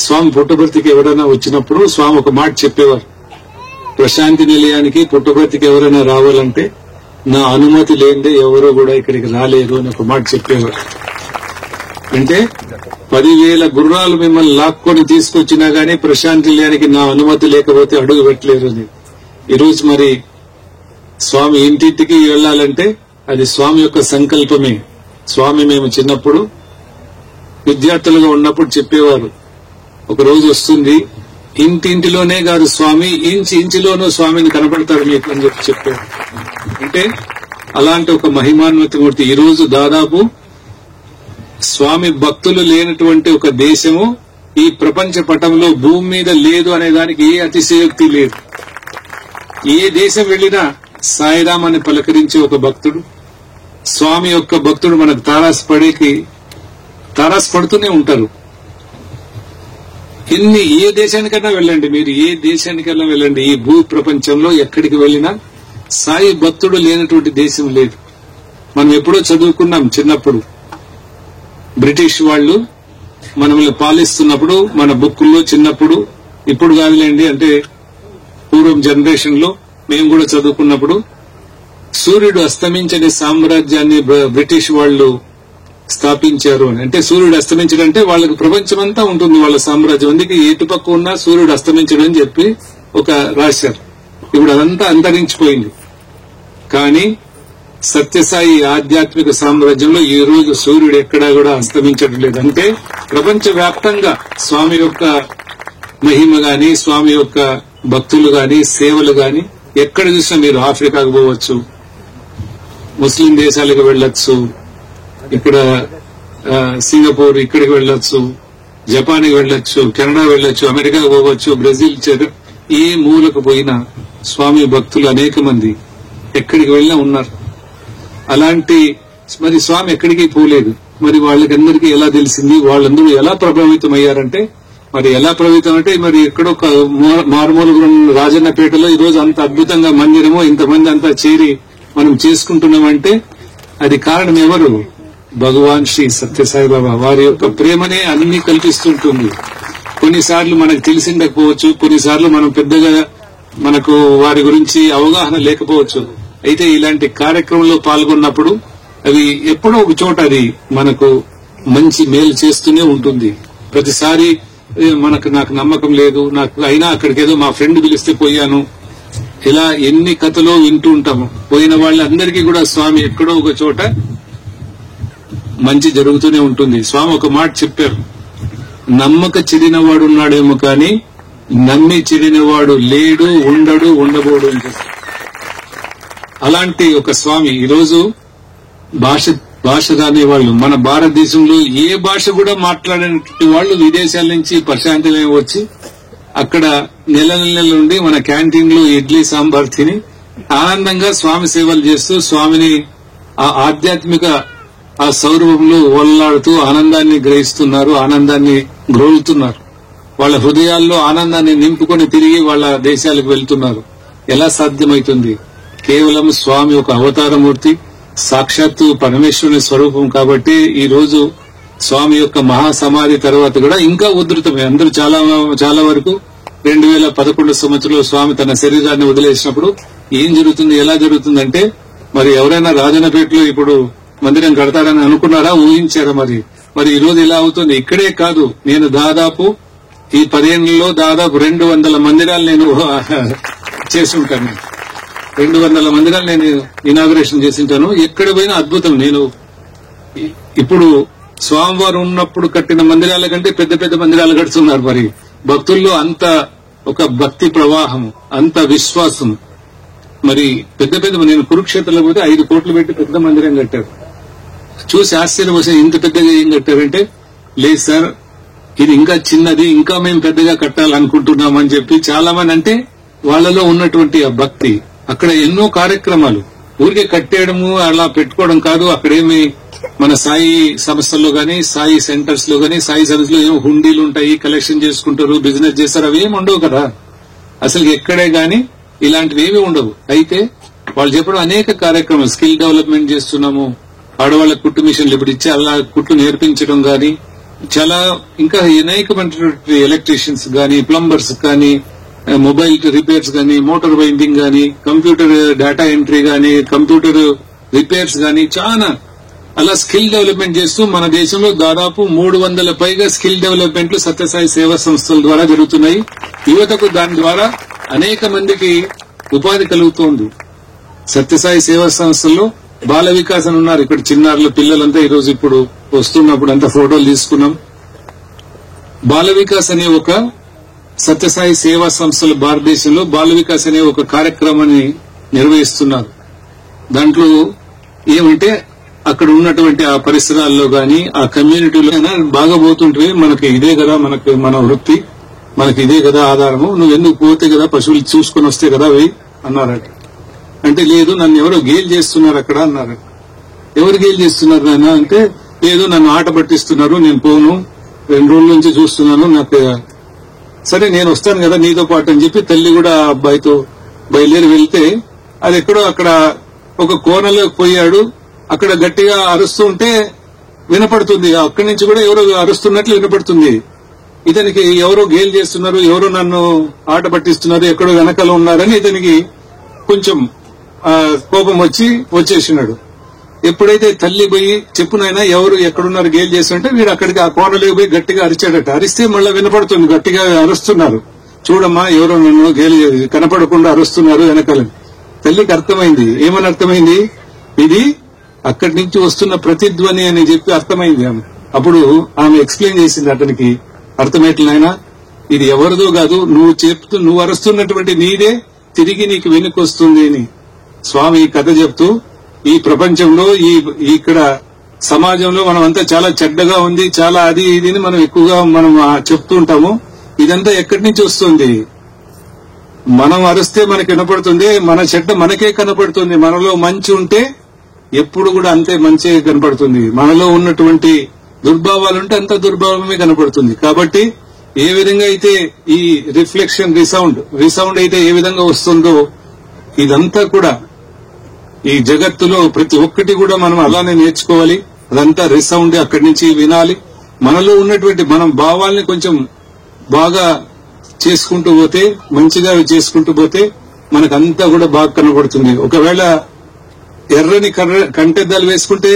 స్వామి పుట్టపర్తికి ఎవరైనా వచ్చినప్పుడు స్వామి ఒక మాట చెప్పేవారు, ప్రశాంతి నిలయానికి పుట్టపర్తికి ఎవరైనా రావాలంటే నా అనుమతి లేనిదే ఎవరో కూడా ఇక్కడికి రాలేరు అని ఒక మాట చెప్పేవారు. అంటే 10,000 గుర్రాలు మిమ్మల్ని లాక్కొని తీసుకొచ్చినా గానీ ప్రశాంతి నిలయానికి నా అనుమతి లేకపోతే అడుగు పెట్టలేరు అని. ఈరోజు మరి స్వామి ఇంటింటికి వెళ్లాలంటే అది స్వామి యొక్క సంకల్పమే. స్వామి మేము చిన్నప్పుడు విద్యార్థులుగా ఉన్నప్పుడు చెప్పేవారు, ఒక రోజు వస్తుంది ఇంటింటిలోనే కాదు స్వామి ఇంచిలోనూ స్వామిని కనపడతాడు మీకు అని చెప్పారు. అంటే అలాంటి ఒక మహిమాన్వితమూర్తి. ఈ రోజు దాదాపు స్వామి భక్తులు లేనటువంటి ఒక దేశము ఈ ప్రపంచ పటంలో భూమి మీద లేదు అనే దానికి ఏ అతిశయోక్తి లేదు. ఏ దేశం వెళ్లినా సాయిరామ్ అని పలకరించే ఒక భక్తుడు, స్వామి యొక్క భక్తుడు మనకు తారాస్ పడుతూనే ఉంటారు. ఏ దేశానికైనా వెళ్ళండి, మీరు ఏ దేశానికైనా వెళ్ళండి, ఈ భూ ప్రపంచంలో ఎక్కడికి వెళ్ళినా సాయి భక్తుడు లేనటువంటి దేశం లేదు. మనం ఎప్పుడో చదువుకున్నాం చిన్నప్పుడు, బ్రిటిష్ వాళ్ళు మనల్ని పాలిస్తున్నప్పుడు మన బుక్కుల్లో చిన్నప్పుడు, ఇప్పుడు కాదులేండి అంటే పూర్వం జనరేషన్ లో మేము కూడా చదువుకున్నప్పుడు, సూర్యుడు అస్తమించని సామ్రాజ్యాన్ని బ్రిటిష్ వాళ్ళు స్థాపించారు అని. అంటే సూర్యుడు అస్తమించడంటే వాళ్ళకి ప్రపంచమంతా ఉంటుంది వాళ్ళ సామ్రాజ్యం, అందుకే ఎటుపక్క ఉన్నా సూర్యుడు అస్తమించడం అని చెప్పి ఒక రాశారు. ఇప్పుడు అదంతా అంతరించిపోయింది. కానీ సత్యసాయి ఆధ్యాత్మిక సామ్రాజ్యంలో ఈ రోజు సూర్యుడు ఎక్కడా కూడా అస్తమించడం లేదు. అంటే ప్రపంచ వ్యాప్తంగా స్వామి యొక్క మహిమ గాని, స్వామి యొక్క భక్తులు గాని, సేవలు గాని ఎక్కడ చూసినా మీరు ఆఫ్రికాకు పోవచ్చు, ముస్లిం దేశాలకు వెళ్లొచ్చు, ఇక్కడ సింగపూర్ ఇక్కడికి వెళ్లొచ్చు, జపాన్కి వెళ్లొచ్చు, కెనడా వెళ్లొచ్చు, అమెరికాకు పోవచ్చు, బ్రెజిల్, ఏ మూలకు పోయినా స్వామి భక్తులు అనేక మంది ఎక్కడికి వెళ్ళినా ఉన్నారు. అలాంటి మరి స్వామి ఎక్కడికి పోలేదు. మరి వాళ్ళకందరికీ ఎలా తెలిసింది, వాళ్ళందరూ ఎలా ప్రభావితం అయ్యారంటే మరి ఎలా ప్రభావితం అంటే మరి ఎక్కడో మారుమూల రాజన్నపేటలో ఈ రోజు అంత అద్భుతంగా మందిరమో ఇంతమంది అంతా చేరి మనం చేసుకుంటున్నామంటే అది కారణం ఎవరు? భగవాన్ శ్రీ సత్యసాయిబాబా. వారి యొక్క ప్రేమనే అన్ని కల్పిస్తుంటుంది. కొన్నిసార్లు మనకు తెలిసిండకపోవచ్చు, కొన్నిసార్లు మనం పెద్దగా మనకు వారి గురించి అవగాహన లేకపోవచ్చు. అయితే ఇలాంటి కార్యక్రమంలో పాల్గొన్నప్పుడు అవి ఎప్పుడో ఒక చోట అది మనకు మంచి మేలు చేస్తూనే ఉంటుంది. ప్రతిసారి నాకు నమ్మకం లేదు, నాకు అయినా అక్కడికి ఏదో మా ఫ్రెండ్ పిలిస్తే పోయాను, ఇలా ఎన్ని కథలో వింటూ ఉంటాము. పోయిన వాళ్ళందరికీ కూడా స్వామి ఎక్కడో ఒక చోట మంచి జరుగుతూనే ఉంటుంది. స్వామి ఒక మాట చెప్పారు, నమ్మక చెడినవాడు ఉన్నాడేమో కానీ నమ్మి చెడినవాడు లేడు, ఉండడు, ఉండబోడు అని చెప్పారు. అలాంటి ఒక స్వామి ఈరోజు భాష రాని వాళ్ళు, మన భారతదేశంలో ఏ భాష కూడా మాట్లాడేటువంటి వాళ్ళు విదేశాల నుంచి ప్రశాంతమే వచ్చి అక్కడ నెల నుండి మన క్యాంటీన్ లో ఇడ్లీ సాంబార్ తిని ఆనందంగా స్వామి సేవలు చేస్తూ స్వామిని ఆ ఆధ్యాత్మిక ఆ సౌరభంలో ఓల్లాడుతూ ఆనందాన్ని గ్రహిస్తున్నారు, ఆనందాన్ని గ్రోలుతున్నారు. వాళ్ళ హృదయాల్లో ఆనందాన్ని నింపుకొని తిరిగి వాళ్ళ దేశాలకు వెళ్తున్నారు. ఎలా సాధ్యమవుతుంది? కేవలం స్వామి ఒక అవతారమూర్తి, సాక్షాత్తు పరమేశ్వరుని స్వరూపం. కాబట్టి ఈ రోజు స్వామి యొక్క మహాసమాధి తర్వాత కూడా ఇంకా ఉధృతమే. అందరూ చాలా వరకు 2011 సంవత్సరంలో స్వామి తన శరీరాన్ని వదిలేసినప్పుడు ఏం జరుగుతుంది, ఎలా జరుగుతుందంటే మరి ఎవరైనా రాజన్నపేటలో ఇప్పుడు మందిరం కడతారని అనుకున్నారా, ఊహించారా? మరి ఈ రోజు ఇలా అవుతుంది. ఇక్కడే కాదు, నేను దాదాపు ఈ 10 ఏళ్లలో దాదాపు 200 మందిరాలు నేను చేసి ఉంటాను. 200 మందిరాలు నేను ఇనాగ్రేషన్ చేసి ఉంటాను. ఎక్కడ పోయినా అద్భుతం. నేను ఇప్పుడు స్వామివారు ఉన్నప్పుడు కట్టిన మందిరాల కంటే పెద్ద పెద్ద మందిరాలు కడుతున్నారు. మరి భక్తుల్లో అంత ఒక భక్తి ప్రవాహం, అంత విశ్వాసం. మరి పెద్ద నేను కురుక్షేత్రంలో పోతే 5 కోట్లు పెట్టి పెద్ద మందిరం కట్టారు. చూసి ఆశ్చర్యపోయి, ఇంత పెద్దగా ఏం కట్టారంటే, లేదు సార్ ఇది ఇంకా చిన్నది, ఇంకా మేము పెద్దగా కట్టాలనుకుంటున్నామని చెప్పి చాలా మంది, అంటే వాళ్ళలో ఉన్నటువంటి ఆ భక్తి. అక్కడ ఎన్నో కార్యక్రమాలు, ఊరికే కట్టేయడము అలా పెట్టుకోవడం కాదు. అక్కడేమి మన సాయి సంస్థల్లో గానీ, సాయి సెంటర్స్ లో గానీ, సాయి సర్వీస్ లో ఏమో హుండీలు ఉంటాయి, కలెక్షన్ చేసుకుంటారు, బిజినెస్ చేస్తారు, అవి ఏమి ఉండవు కదా. అసలు ఎక్కడే గానీ ఇలాంటివి ఏమీ ఉండవు. అయితే వాళ్ళు చెప్పడం అనేక కార్యక్రమాలు, స్కిల్ డెవలప్మెంట్ చేస్తున్నాము, ఆడవాళ్ళ కుట్టు మిషన్లు ఇప్పుడు ఇచ్చి అలా కుట్టు నేర్పించడం గానీ, చాలా ఇంకా అనేకమైనటువంటి ఎలక్ట్రీషియన్స్ గానీ, ప్లంబర్స్ గానీ, మొబైల్ రిపేర్స్ గానీ, మోటార్ వైండింగ్ గానీ, కంప్యూటర్ డేటా ఎంట్రీ గానీ, కంప్యూటర్ రిపేర్స్ గానీ, చాలా అలా స్కిల్ డెవలప్మెంట్ చేస్తూ మన దేశంలో దాదాపు 300 పైగా స్కిల్ డెవలప్మెంట్లు సత్యసాయి సేవా సంస్థల ద్వారా జరుగుతున్నాయి. యువతకు దాని ద్వారా అనేక మందికి ఉపాధి కలుగుతోంది. సత్యసాయి సేవా సంస్థల్లో బాల వికాస్ అని ఉన్నారు. ఇక్కడ చిన్నారుల పిల్లలంతా ఈ రోజు ఇప్పుడు వస్తున్నప్పుడు అంతా ఫోటోలు తీసుకున్నాం. బాల వికాస్ అనే ఒక సత్యసాయి సేవా సంస్థలు భారతదేశంలో బాల వికాస్ అనే ఒక కార్యక్రమాన్ని నిర్వహిస్తున్నారు. దాంట్లో ఏమంటే అక్కడ ఉన్నటువంటి ఆ పరిసరాల్లో గాని, ఆ కమ్యూనిటీలో బాగా పోతుంటే మనకి ఇదే కదా, మన వృత్తి, మనకి ఇదే కదా ఆధారము, నువ్వు ఎందుకు పోతే కదా పశువులు చూసుకుని వస్తే కదా అవి అన్నారట. అంటే లేదు, నన్ను ఎవరో గేల్ చేస్తున్నారు అక్కడ అన్నారు. ఎవరు గేల్ చేస్తున్నారు నాన్న అంటే, లేదు నన్ను ఆట పట్టిస్తున్నారు, నేను పోను, 2 రోజుల నుంచి చూస్తున్నాను, నాకు సరే నేను వస్తాను కదా నీతో పాటు అని చెప్పి తల్లి కూడా ఆ అబ్బాయితో బయలుదేరి వెళ్తే, అది ఎక్కడో అక్కడ ఒక కోనలోకి పోయాడు. అక్కడ గట్టిగా అరుస్తూ ఉంటే వినపడుతుంది, అక్కడి నుంచి కూడా ఎవరో అరుస్తున్నట్లు వినపడుతుంది. ఇతనికి ఎవరో గేల్ చేస్తున్నారు, ఎవరో నన్ను ఆట పట్టిస్తున్నారు, ఎక్కడో వెనకాల ఉన్నారని ఇతనికి కొంచెం కోపం వచ్చేసినాడు. ఎప్పుడైతే తల్లి పోయి చెప్పునైనా ఎవరు ఎక్కడున్నారు గేల్ చేస్తుంటే వీడు అక్కడికి ఆ కోనలోకి పోయి గట్టిగా అరిచాడట. అరిస్తే మళ్ళీ వినపడుతుంది, గట్టిగా అరుస్తున్నారు, చూడమ్మా ఎవరో నన్ను గేలి కనపడకుండా అరుస్తున్నారు వెనకాలని. తల్లికి అర్థమైంది. ఏమని అర్థమైంది? ఇది అక్కడి నుంచి వస్తున్న ప్రతిధ్వని అని చెప్పి అర్థమైంది ఆమె. అప్పుడు ఆమె ఎక్స్ప్లెయిన్ చేసింది అతనికి, అర్థమేట్లనైనా ఇది ఎవరిదో కాదు, నువ్వు అరుస్తున్నటువంటి నీదే తిరిగి నీకు వెనుకొస్తుంది అని స్వామి కథ చెప్తూ, ఈ ప్రపంచంలో ఇక్కడ సమాజంలో మనం అంతా చాలా చెడ్డగా ఉంది, చాలా అది ఇది మనం ఎక్కువగా మనం చెప్తూ ఉంటాము. ఇదంతా ఎక్కడి నుంచి వస్తుంది? మనం అరిస్తే మనకి వినపడుతుంది, మన చెడ్డ మనకే కనపడుతుంది. మనలో మంచి ఉంటే ఎప్పుడు కూడా అంతే మంచి కనపడుతుంది, మనలో ఉన్నటువంటి దుర్భావాలుంటే అంత దుర్భావమే కనపడుతుంది. కాబట్టి ఏ విధంగా అయితే ఈ రిఫ్లెక్షన్ రిసౌండ్ అయితే ఏ విధంగా వస్తుందో ఇదంతా కూడా ఈ జగత్తులో ప్రతి ఒక్కటి కూడా మనం అలానే నేర్చుకోవాలి. అదంతా రిసౌండ్ అక్కడి నుంచి వినాలి. మనలో ఉన్నటువంటి మనం భావాల్ని కొంచెం బాగా చేసుకుంటూ పోతే, మంచిగా చేసుకుంటూ పోతే మనకంతా కూడా బాగా కనబడుతుంది. ఒకవేళ ఎర్రని కంటెద్దాలు వేసుకుంటే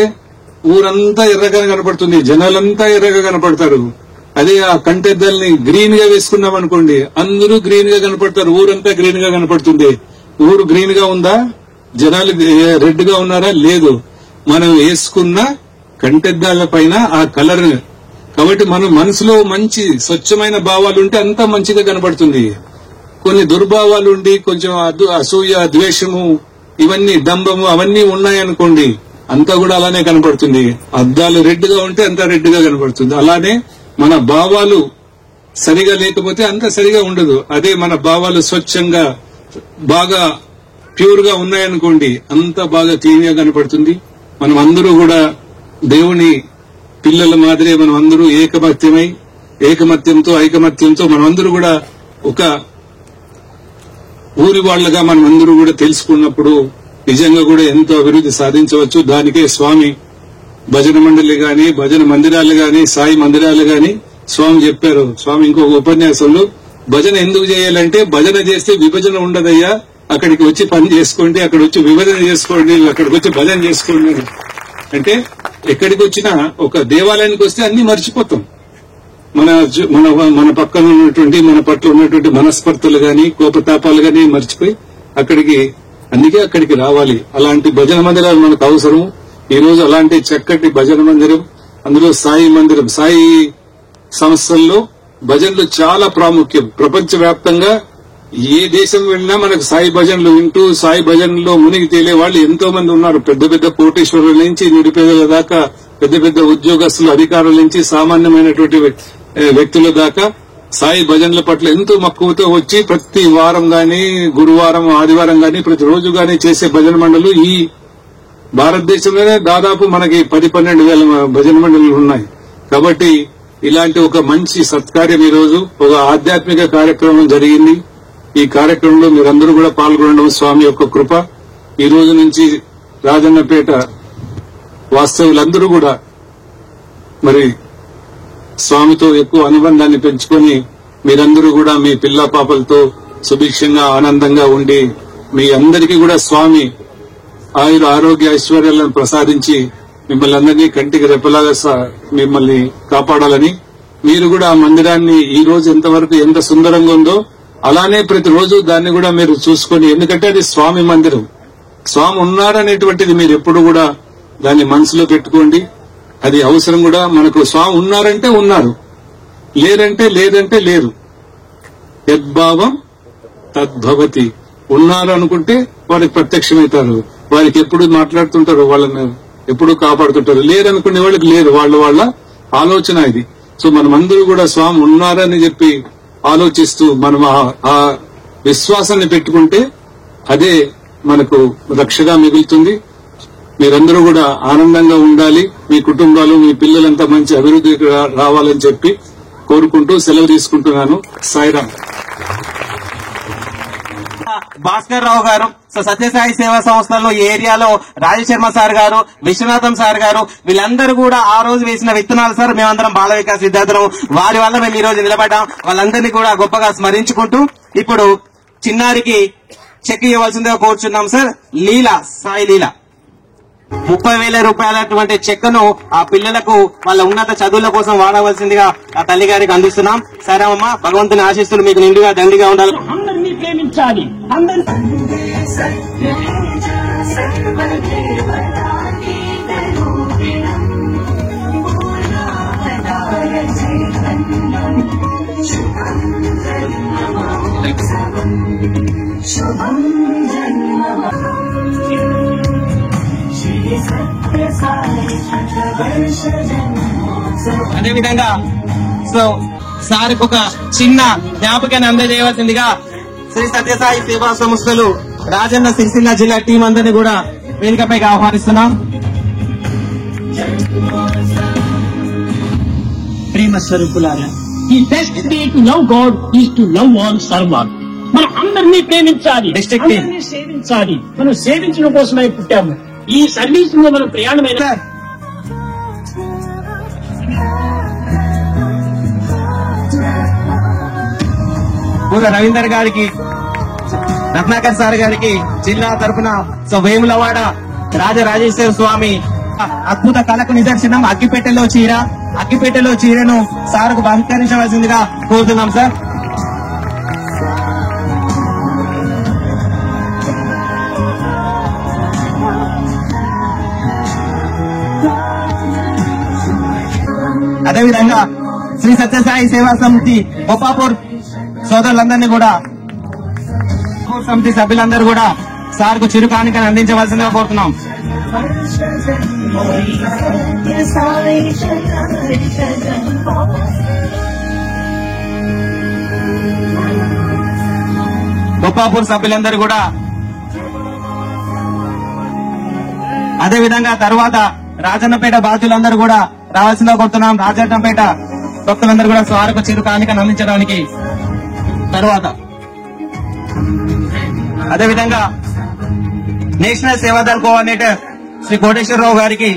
ఊరంతా ఎర్రగా కనపడుతుంది, జనాలంతా ఎర్రగా కనపడతారు. అదే ఆ కంటెద్దాల్ని గ్రీన్ గా వేసుకున్నాం అనుకోండి, అందరూ గ్రీన్ గా కనపడతారు, ఊరంతా గ్రీన్ గా కనపడుతుంది. ఊరు గ్రీన్ గా ఉందా? జనాలు రెడ్ గా ఉన్నారా? లేదు. మనం వేసుకున్న కంటెద్దాల పైన ఆ కలర్. కాబట్టి మన మనసులో మంచి స్వచ్ఛమైన భావాలు ఉంటే అంతా మంచిగా కనపడుతుంది. కొన్ని దుర్భావాలు ఉండి కొంచెం అసూయ, ద్వేషము, ఇవన్నీ డంబము అవన్నీ ఉన్నాయనుకోండి, అంతా కూడా అలానే కనపడుతుంది. అద్దాలు రెడ్ గా ఉంటే అంతా రెడ్ గా కనపడుతుంది. అలానే మన భావాలు సరిగా లేకపోతే అంత సరిగా ఉండదు. అదే మన భావాలు స్వచ్ఛంగా బాగా ప్యూర్ గా ఉన్నాయనుకోండి, అంతా బాగా క్లీన్ గా కనపడుతుంది. మనం అందరూ కూడా దేవుని పిల్లల మాదిరే మనం అందరూ ఐకమత్యంతో మనం అందరూ కూడా ఒక ఊరి వాళ్లగా మనం అందరూ కూడా తెలుసుకున్నప్పుడు నిజంగా కూడా ఎంతో అభివృద్ధి సాధించవచ్చు. దానికే స్వామి భజన మండలి గాని, భజన మందిరాలు గాని, సాయి మందిరాలు గాని స్వామి చెప్పారు. స్వామి ఇంకొక ఉపన్యాసంలో భజన ఎందుకు చేయాలంటే, భజన చేస్తే విభజన ఉండదయ్యా, అక్కడికి వచ్చి పని చేసుకోండి, అక్కడ వచ్చి విభజన చేసుకోండి, అక్కడికి వచ్చి భజన చేసుకోండి. అంటే ఎక్కడికి వచ్చినా ఒక దేవాలయానికి వస్తే అన్ని మర్చిపోతాం. మన పక్కన ఉన్నటువంటి, మన పట్ల ఉన్నటువంటి మనస్పర్ధలు గాని, కోపతాపాలు గాని మర్చిపోయి అందుకే అక్కడికి రావాలి. అలాంటి భజన మందిరాలు మనకు అవసరం. ఈ రోజు అలాంటి చక్కటి భజన మందిరం, అందులో సాయి మందిరం, సాయి సంస్థల్లో భజనలు చాలా ప్రాముఖ్యం. ప్రపంచవ్యాప్తంగా ఏ దేశం వెళ్ళినా మనకు సాయి భజనలు వింటూ సాయి భజనలో మునిగి తేలే వాళ్ళు ఎంతో మంది ఉన్నారు. పెద్ద పెద్ద కోటీశ్వరుల నుంచి నిరుపేదల దాకా, పెద్ద పెద్ద ఉద్యోగస్తులు, అధికారుల నుంచి సామాన్యమైనటువంటి వ్యక్తుల దాకా సాయి భజనల పట్ల ఎంతో మక్కువతో వచ్చి ప్రతి వారం గాని, గురువారం, ఆదివారం గాని, ప్రతి రోజు గాని చేసే భజన మండలు ఈ భారతదేశంలోనే దాదాపు మనకి 10-12 వేల భజన మండలులు ఉన్నాయి. కాబట్టి ఇలాంటి ఒక మంచి సత్కార్యం ఈ రోజు ఒక ఆధ్యాత్మిక కార్యక్రమం జరిగింది. ఈ కార్యక్రమంలో మీరందరూ కూడా పాల్గొనడం స్వామి యొక్క కృప. ఈ రోజు నుంచి రాజన్నపేట వాస్తవులందరూ కూడా మరి స్వామితో ఎక్కువ అనుబంధాన్ని పెంచుకొని మీరందరూ కూడా మీ పిల్ల పాపలతో సుభిక్షంగా ఆనందంగా ఉండి మీ అందరికీ కూడా స్వామి ఆరోగ్య ఐశ్వర్యాలను ప్రసాదించి మిమ్మల్ని అందరినీ కంటికి రెప్పలాగా మిమ్మల్ని కాపాడాలని, మీరు కూడా ఆ మందిరాన్ని ఈ రోజు ఎంతవరకు ఎంత సుందరంగా ఉందో అలానే ప్రతిరోజు దాన్ని కూడా మీరు చూసుకొని, ఎందుకంటే అది స్వామి మందిరం, స్వామి ఉన్నారనేటువంటిది మీరు ఎప్పుడు కూడా దాన్ని మనసులో పెట్టుకోండి. అది అవసరం కూడా. మనకు స్వామి ఉన్నారంటే ఉన్నారు, లేదంటే లేరు. యద్భావం తద్భవతి. ఉన్నారు అనుకుంటే వారికి ప్రత్యక్షమవుతారు, వారికి ఎప్పుడు మాట్లాడుతుంటారు, వాళ్ళని ఎప్పుడు కాపాడుతుంటారు. లేరనుకునే వాళ్ళకి లేదు, వాళ్ళ ఆలోచన ఇది. సో మనమందరూ కూడా స్వామి ఉన్నారని చెప్పి ఆలోచిస్తూ మనం ఆ విశ్వాసాన్ని పెట్టుకుంటే అదే మనకు రక్షగా మిగులుతుంది. మీరందరూ కూడా ఆనందంగా ఉండాలి, మీ కుటుంబాలు, మీ పిల్లలంతా మంచి అభివృద్ధికి రావాలని చెప్పి కోరుకుంటూ సెలవు తీసుకుంటున్నాను. సాయిరామ్. భాస్కర్ రావు గారు, సత్యసాయి సేవా సంస్థల్లో ఈ ఏరియాలో రాజశర్మ సార్ గారు, విశ్వనాథం సార్ గారు, వీళ్ళందరూ కూడా ఆ రోజు వేసిన విత్తనాలు సార్. మేమందరం బాల వికాస్ విద్యార్థులు, వారి వల్ల మేము ఈ రోజు నిలబడ్డాం. వాళ్ళందరినీ కూడా గొప్పగా స్మరించుకుంటూ ఇప్పుడు చిన్నారికి చెక్ ఇవ్వాల్సిందిగా కోరుచున్నాం సార్. సాయి లీల 30,000 రూపాయలటువంటి చెక్కును ఆ పిల్లలకు వాళ్ళ ఉన్నత చదువుల కోసం వాడవలసిందిగా ఆ తల్లి గారికి అందిస్తున్నాం. సరే అమ్మ, భగవంతుని ఆశీస్సులు మీకు నిండుగా దండిగా ఉండాలి. అందరినీ ప్రేమించాలి. అదేవిధంగా సార్ ఒక చిన్న జ్ఞాపకాన్ని అందజేయవలసిందిగా శ్రీ సత్యసాయి సేవా సంస్థలు రాజన్న సిరిసిల్ల జిల్లా టీం అందరినీ కూడా వేదికపైకి ఆహ్వానిస్తున్నాం. ప్రేమ స్వరూపులారా, the best way to love God is to love all serve all. మనం అందరినీ ప్రేమించాలి, అందరినీ సేవించాలి. మనం సేవించడం కోసమై పుట్టాము. ఈ సర్వీస్ లో మనం ప్రయాణమైన పూల రవీందర్ గారికి, రత్నాకర్ సార్ గారికి జిల్లా తరఫున వేములవాడ రాజరాజేశ్వర స్వామి అద్భుత కళకు నిదర్శనం అగ్గిపెట్టెలో చీరను సార్కు బహిష్కరించవలసిందిగా కోరుతున్నాం సార్. అదేవిధంగా శ్రీ సత్యసాయి సేవా సమితి బొప్పాపూర్ సోదరులందరినీ కూడా, సమితి సభ్యులందరూ కూడా సార్కు చిరు కానుకను అందించవలసిందిగా కోరుతున్నాం. బొప్పాపూర్ సభ్యులందరూ కూడా, అదేవిధంగా తర్వాత రాజన్నపేట బాధ్యులందరూ కూడా రావాల్సిందిగా కోరుతున్నాం. రాజన్నపేట భక్తులందరూ కూడా సార్కు చిరు కానుకను అందించడానికి తర్వాత, అదేవిధంగా నేషనల్ సేవాదళ్ కోఆర్డినేటర్ శ్రీ కోటేశ్వరరావు గారికి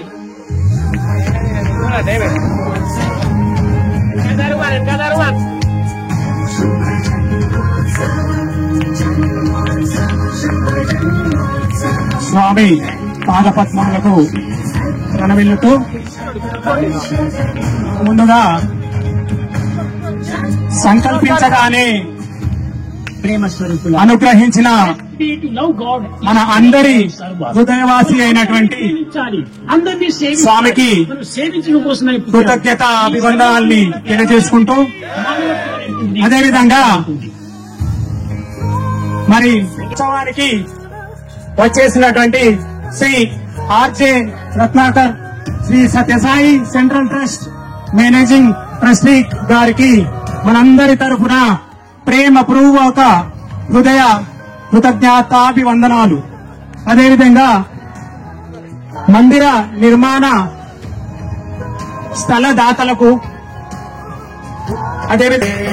స్వామి పాదపద్మములకు ప్రణవిల్లుతూ ముందుగా సంకల్పించగానే ప్రేమ స్వరూపులు అనుగ్రహించిన మన అందరి హృదయవాసి అయినటువంటి స్వామికి కృతజ్ఞత అభివందనాల్ని తెలియజేసుకుంటూ, అదేవిధంగా మరి ఉత్సవానికి వచ్చేసినటువంటి Shri RJ Ratnakar, Shri Sathya Sai central trust managing trustee గారికి మనందరి తరఫున ప్రేమపూర్వక హృదయ కృతజ్ఞతాభివందనాలు. అదేవిధంగా మందిర నిర్మాణ స్థలదాతలకు, అదేవిధంగా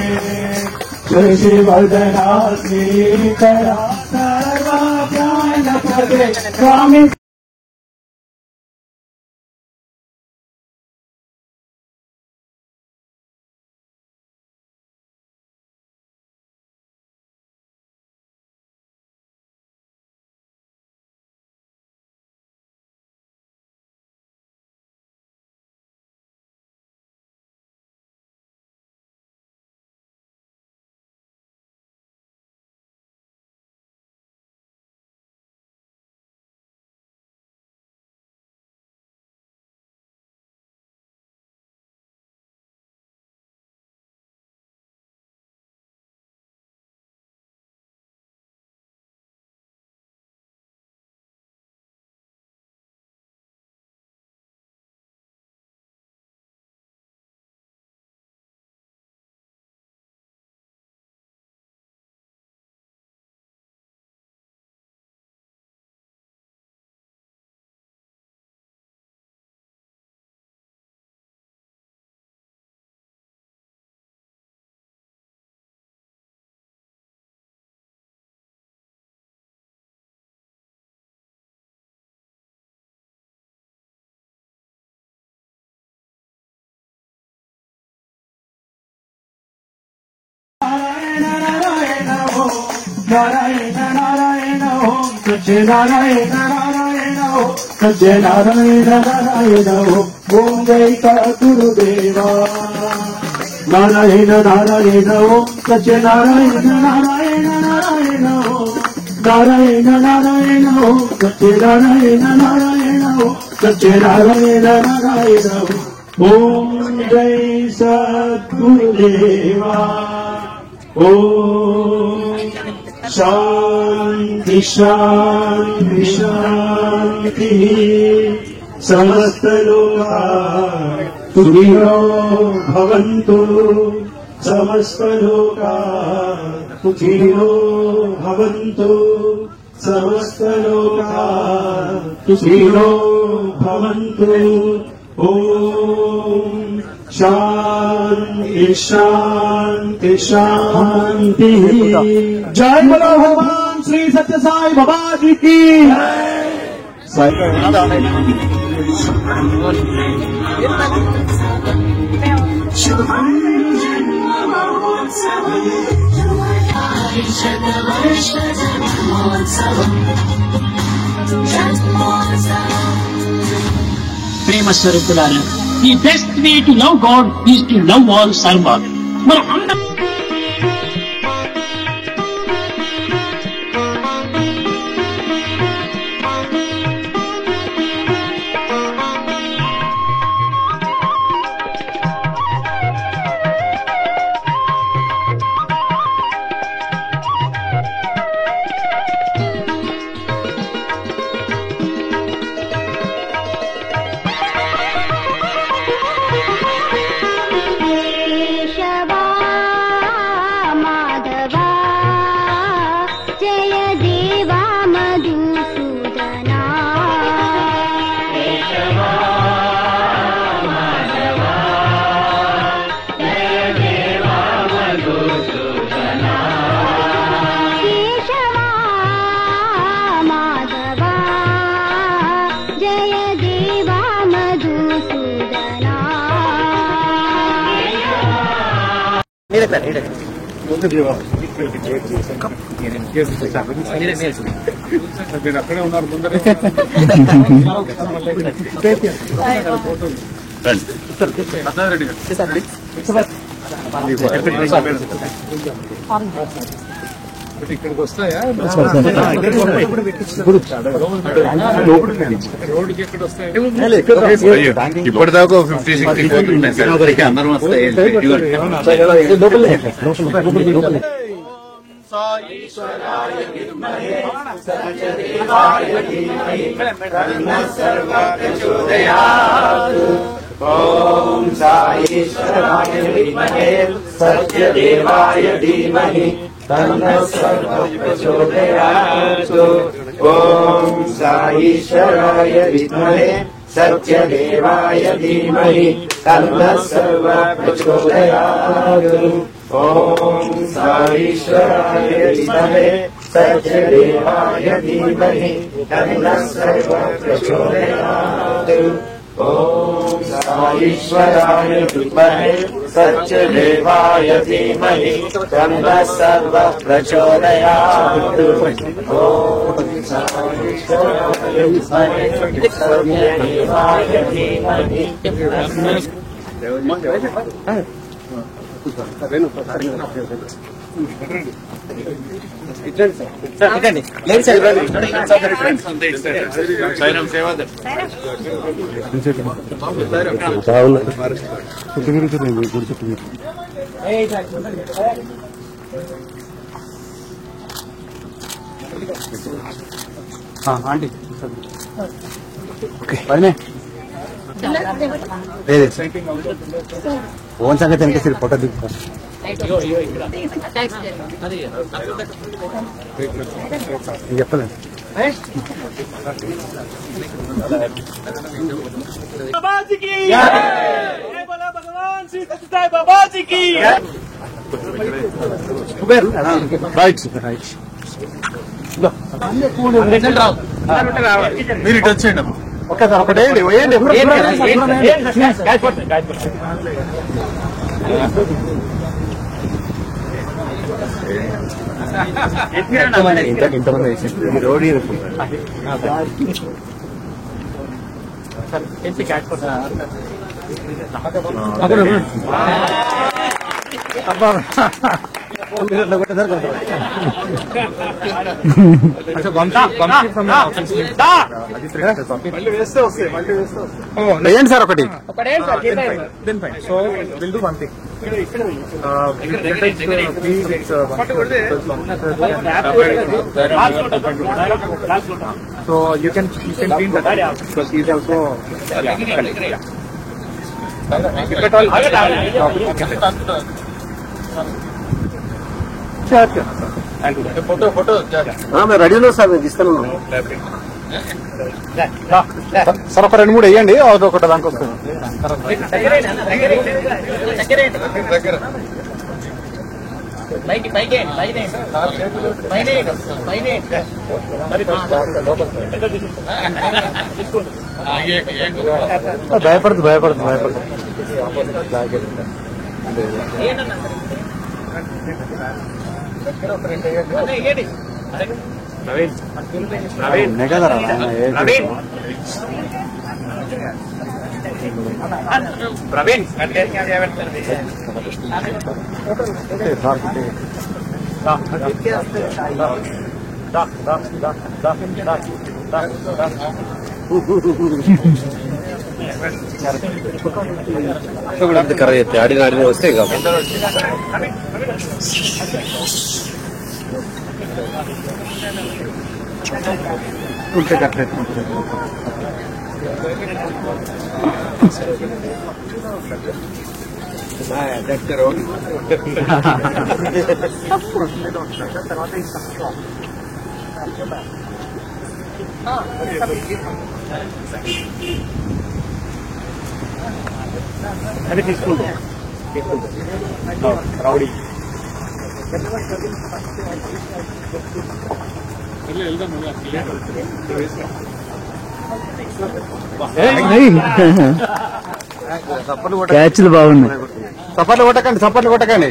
నారాయణ నారాయణ ఓం సత్యనారాయణ నారాయణ ఓం సత్యనారాయణ నారాయణ ఓం జై గురుదేవా నారాయణ నారాయణ ఓం సత్యనారాయణ నారాయణ నారాయణ ఓం నారాయణ నారాయణ ఓం సత్యనారాయణ నారాయణ ఓం సత్యనారాయణ నారాయణ ఓం జై సద్గురుదేవా ఓం शांति शांति शांति समस्त लोका सुखिनो भवन्तु समस्त लोका सुखिनो भवन्तु समस्त लोका सुखिनो भवन्तु ओम शांति शांति शांति। जय बोलो भगवान श्री सत्य साई बाबा जी की। ప్రేమ స్వరూపులారా, the best way to love God is to love all serve all. మనం అందరం ఇక్కడికి వస్తాయా? రోడ్డుకి ఎక్కడ వస్తాయి? ఇప్పటిదాకా 50-60 అందరం వస్తాయి. సాయీశ్వరాయ విద్మహే సత్యదేవాయ ధీమహి తన్నః సర్వః ప్రచోదయాత్. ఓం సాయీశ్వరాయ విద్మహే సత్యదేవాయ ధీమహి తన్నః సర్వః ప్రచోదయాత్. ఓం సాయీశ్వరాయ విద్మహే సత్యదేవాయ ధీమహి తన్నః సర్వః ప్రచోదయాత్. ఓం సాయీశ్వరాయ విద్మహే సత్యదేవాయ ధీమహి తన్నః సర్వః ప్రచోదయాత్. ఓం సాయీశ్వరాయ విద్మహే సత్యదేవాయ ధీమహి తన్నః సర్వః ప్రచోదయాత్. ఓం సాయీశ్వరాయ విద్మహే సత్యదేవాయ ధీమహి ఆంటీ ఓకే ఓన్ సంగతి వెనక ఫోటో దిగు. చెప్పలేదు మీరు ఇటు వచ్చేయండి. ఒక్కసారి ఒకటే ఇంతమంది వేసింది రోడ్ వేయండి సార్ ఒకటి. So will do one thing. So you can clean that because he is also రెడీలో సార్ ఇస్తాను. సార్ ఒక 2-3 వేయండి, ఒకటి దానికి వస్తుంది. భయపడుతుంది ప్రవీణ్ కర్ర చెప్తే ఆడిన వస్తే ఉంటే కట్లేదు. అది తీసుకుంటా రౌడీ క్యాచ్లు బాగున్నాయి. చప్పట్లు కొట్టకండి.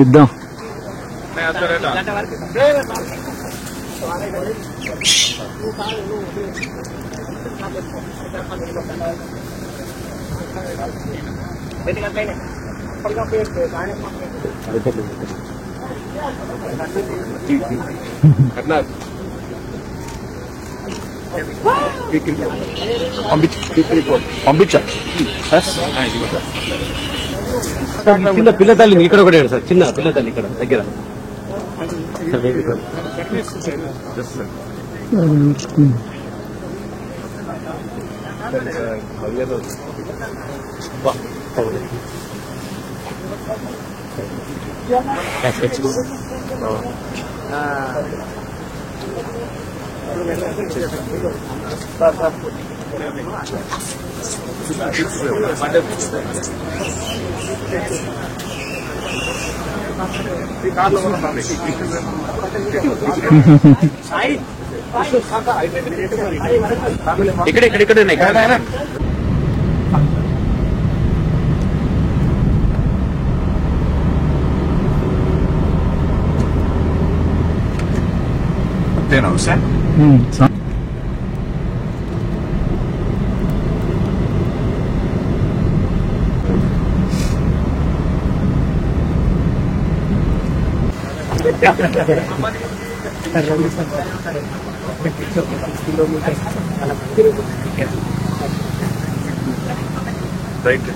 ఇద్దాం. పంపించా చిన్న పిల్ల తల్లి ఇక్కడ ఒకటే సార్, చిన్న పిల్ల తల్లి ఇక్కడ దగ్గర. ఇక్కడ అంతేనా సార్? రైట్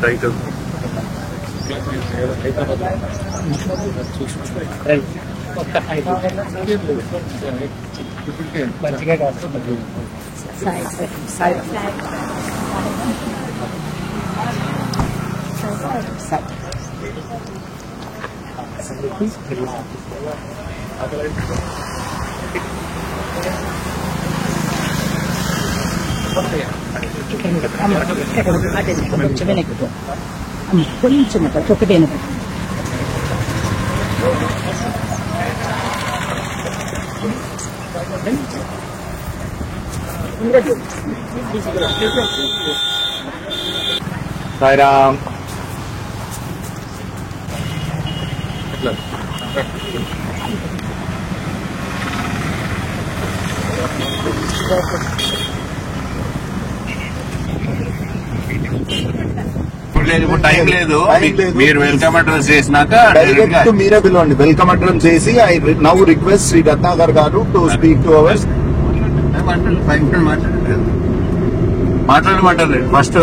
కొంచెం ఒకటేనా సాయిరామ్. ఇప్పుడు టైం లేదు. మీరు వెల్కమ్ అడ్రస్ చేసినాక డైరెక్ట్ మీరే పిలవండి. వెల్కమ్ అడ్రస్ చేసి I now request Shri Ratnakar garu to speak to our మాట్లాడమంటారు ఫస్ట్.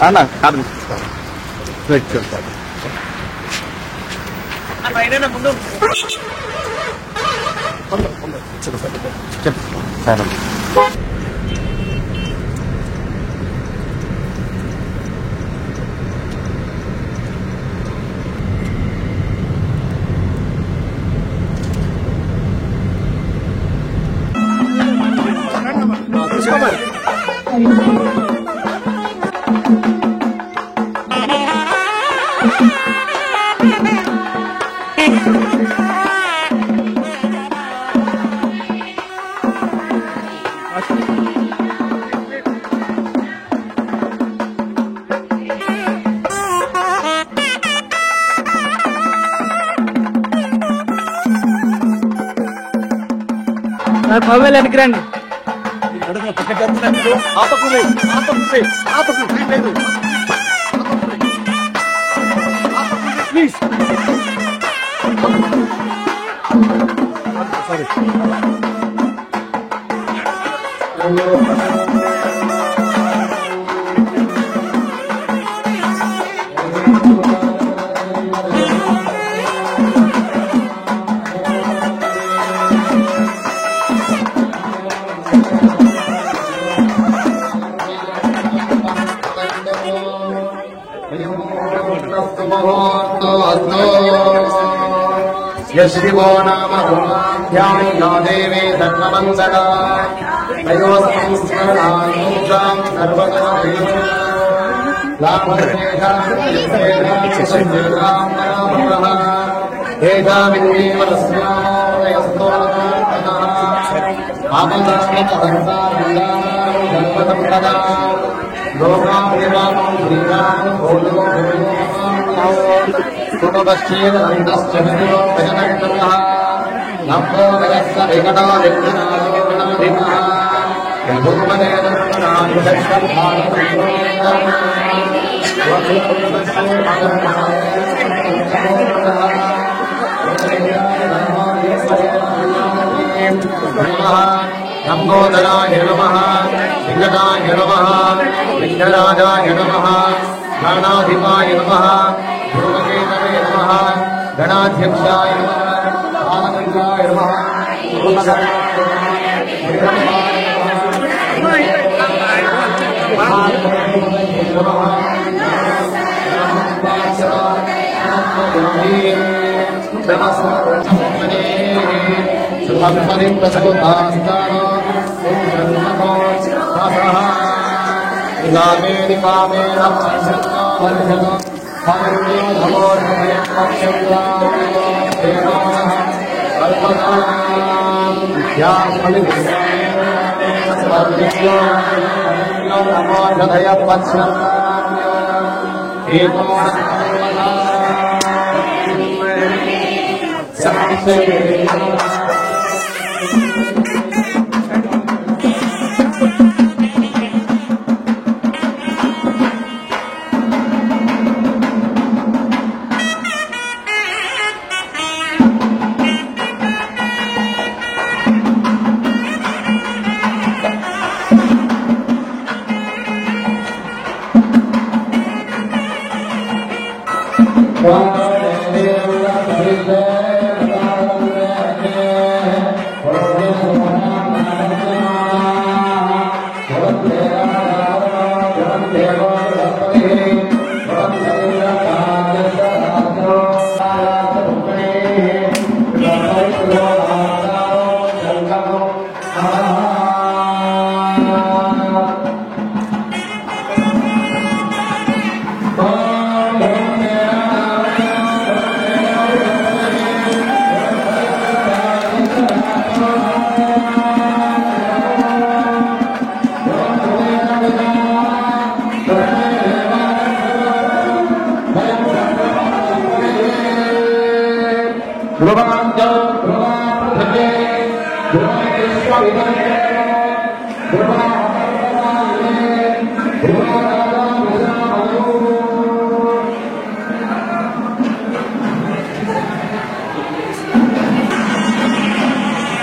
అన్న కాదు మొబైల్ వెనక్కి రండి. ప్లీజ్ शिवो नाम ध्यानो देवी धर्ममंगला तयोस्मरणां नमोदराय नमः लिंगदाय नमः लिंगराजाय नमः गणाधिपाय नमः धूमकेतवे नमः गणाध्यक्षाय नमः आनन्दाय नमः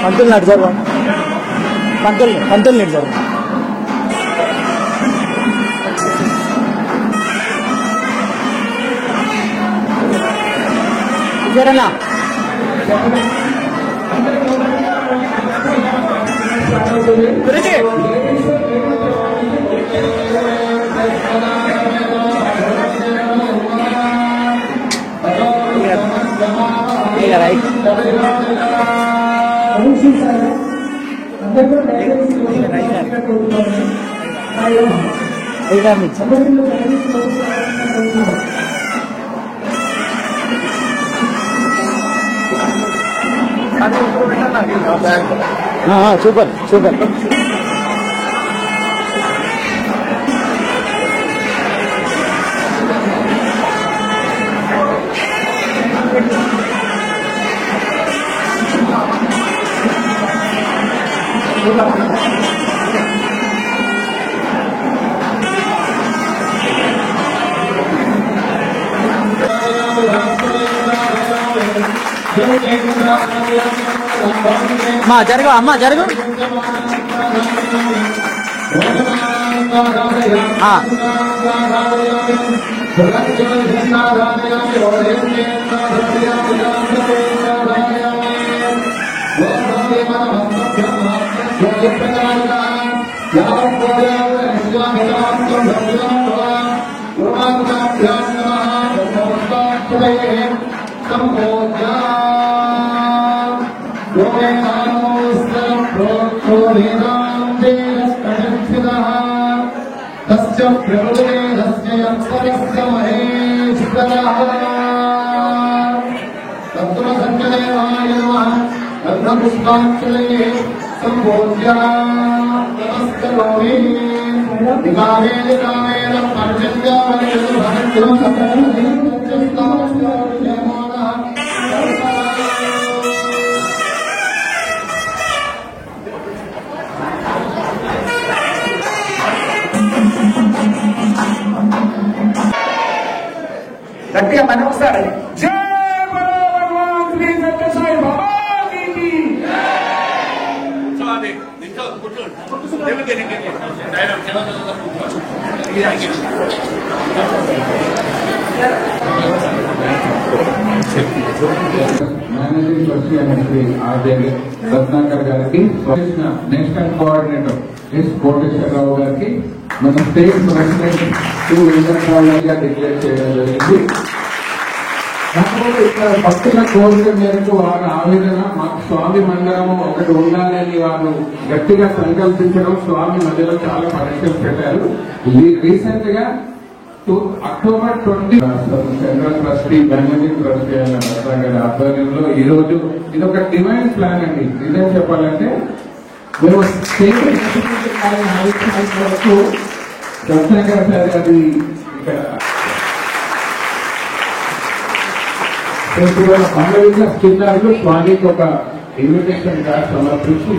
పంతులు నడిచారు పంతులు నడిచారు జరనా రైట్ సూపర్ సూపర్ అమ్మా జరుగు అమ్మా జరుగు గట్టిగా మనం ఒకసారి జై భగవాన్ శ్రీ సత్యసాయి బాబా की managing trustee Shri RJV Ratnakar గారికి, నేషనల్ కోఆర్డినేటర్ ఎస్ కోటేశ్వరరావు గారికి, మన స్టేట్ ప్రెసిడెంట్ వెంకటరావు గారు డిక్లేర్ చేయడం జరిగింది. కాకపోతే ఇక్కడ భక్తుల కోరిక మేరకు వారి ఆవేదన మాకు స్వామి మందిరము ఒకటి ఉండాలని వారు గట్టిగా సంకల్పించడం, స్వామి మధ్యలో చాలా పరీక్షలు పెట్టారు. రీసెంట్ గా October 20 central trustee managing trustee అయిన రత్నాకర్ ఆధ్వర్యంలో ఈ రోజు ఇది ఒక డివైన్ ప్లాన్ అండి. నిజం చెప్పాలంటే మేము స్టేట్ వరకు రత్నాకర్ సార్ అది ఇక్కడ పండుగ చిన్నారులు స్వామికి ఒక ఇన్విటేషన్ కార్డ్ సమర్పించి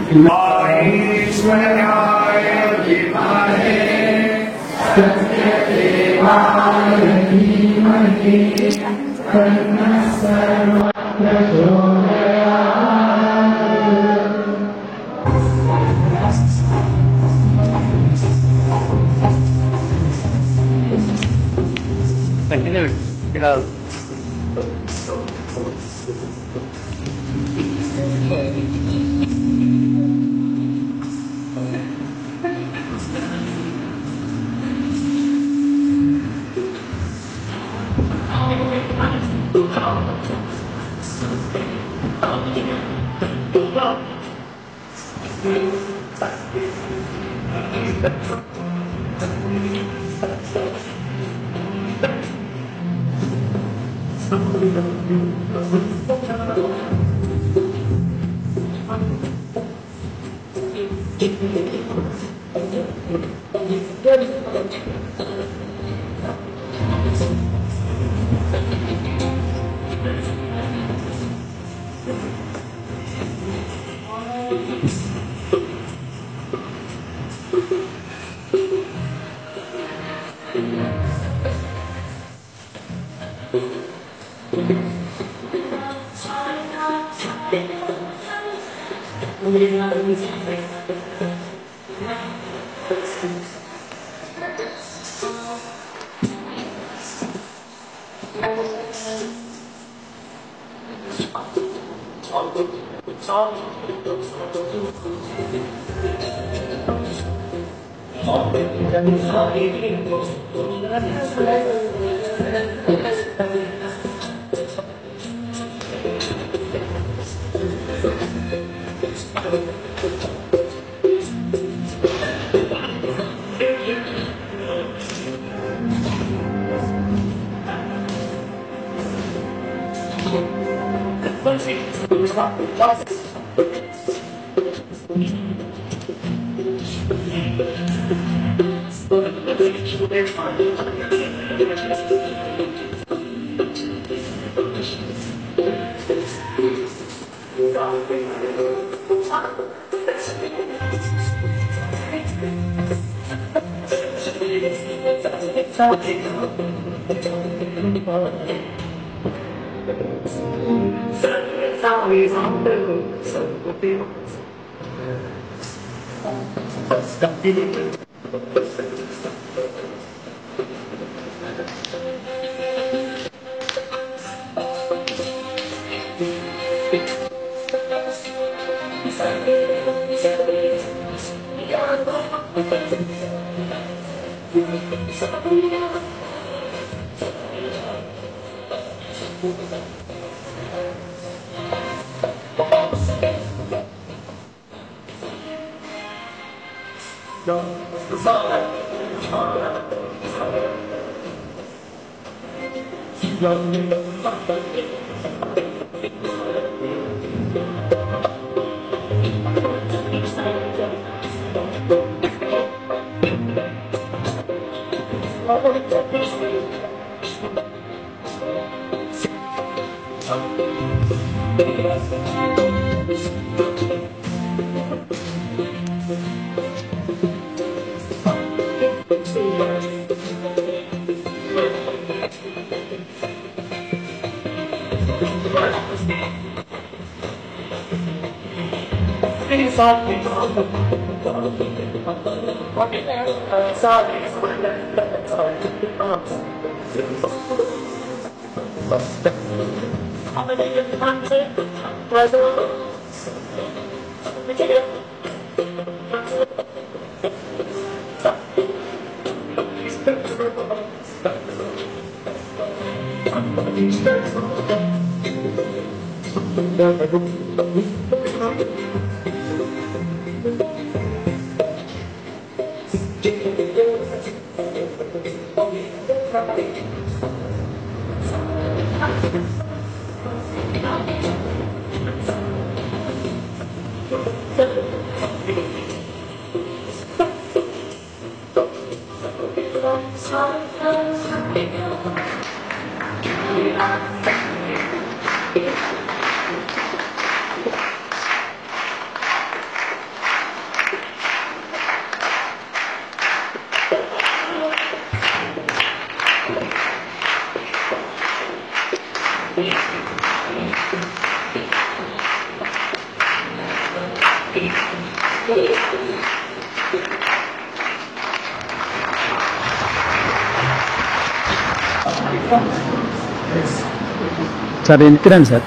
సార్ ఎందుకురండి సార్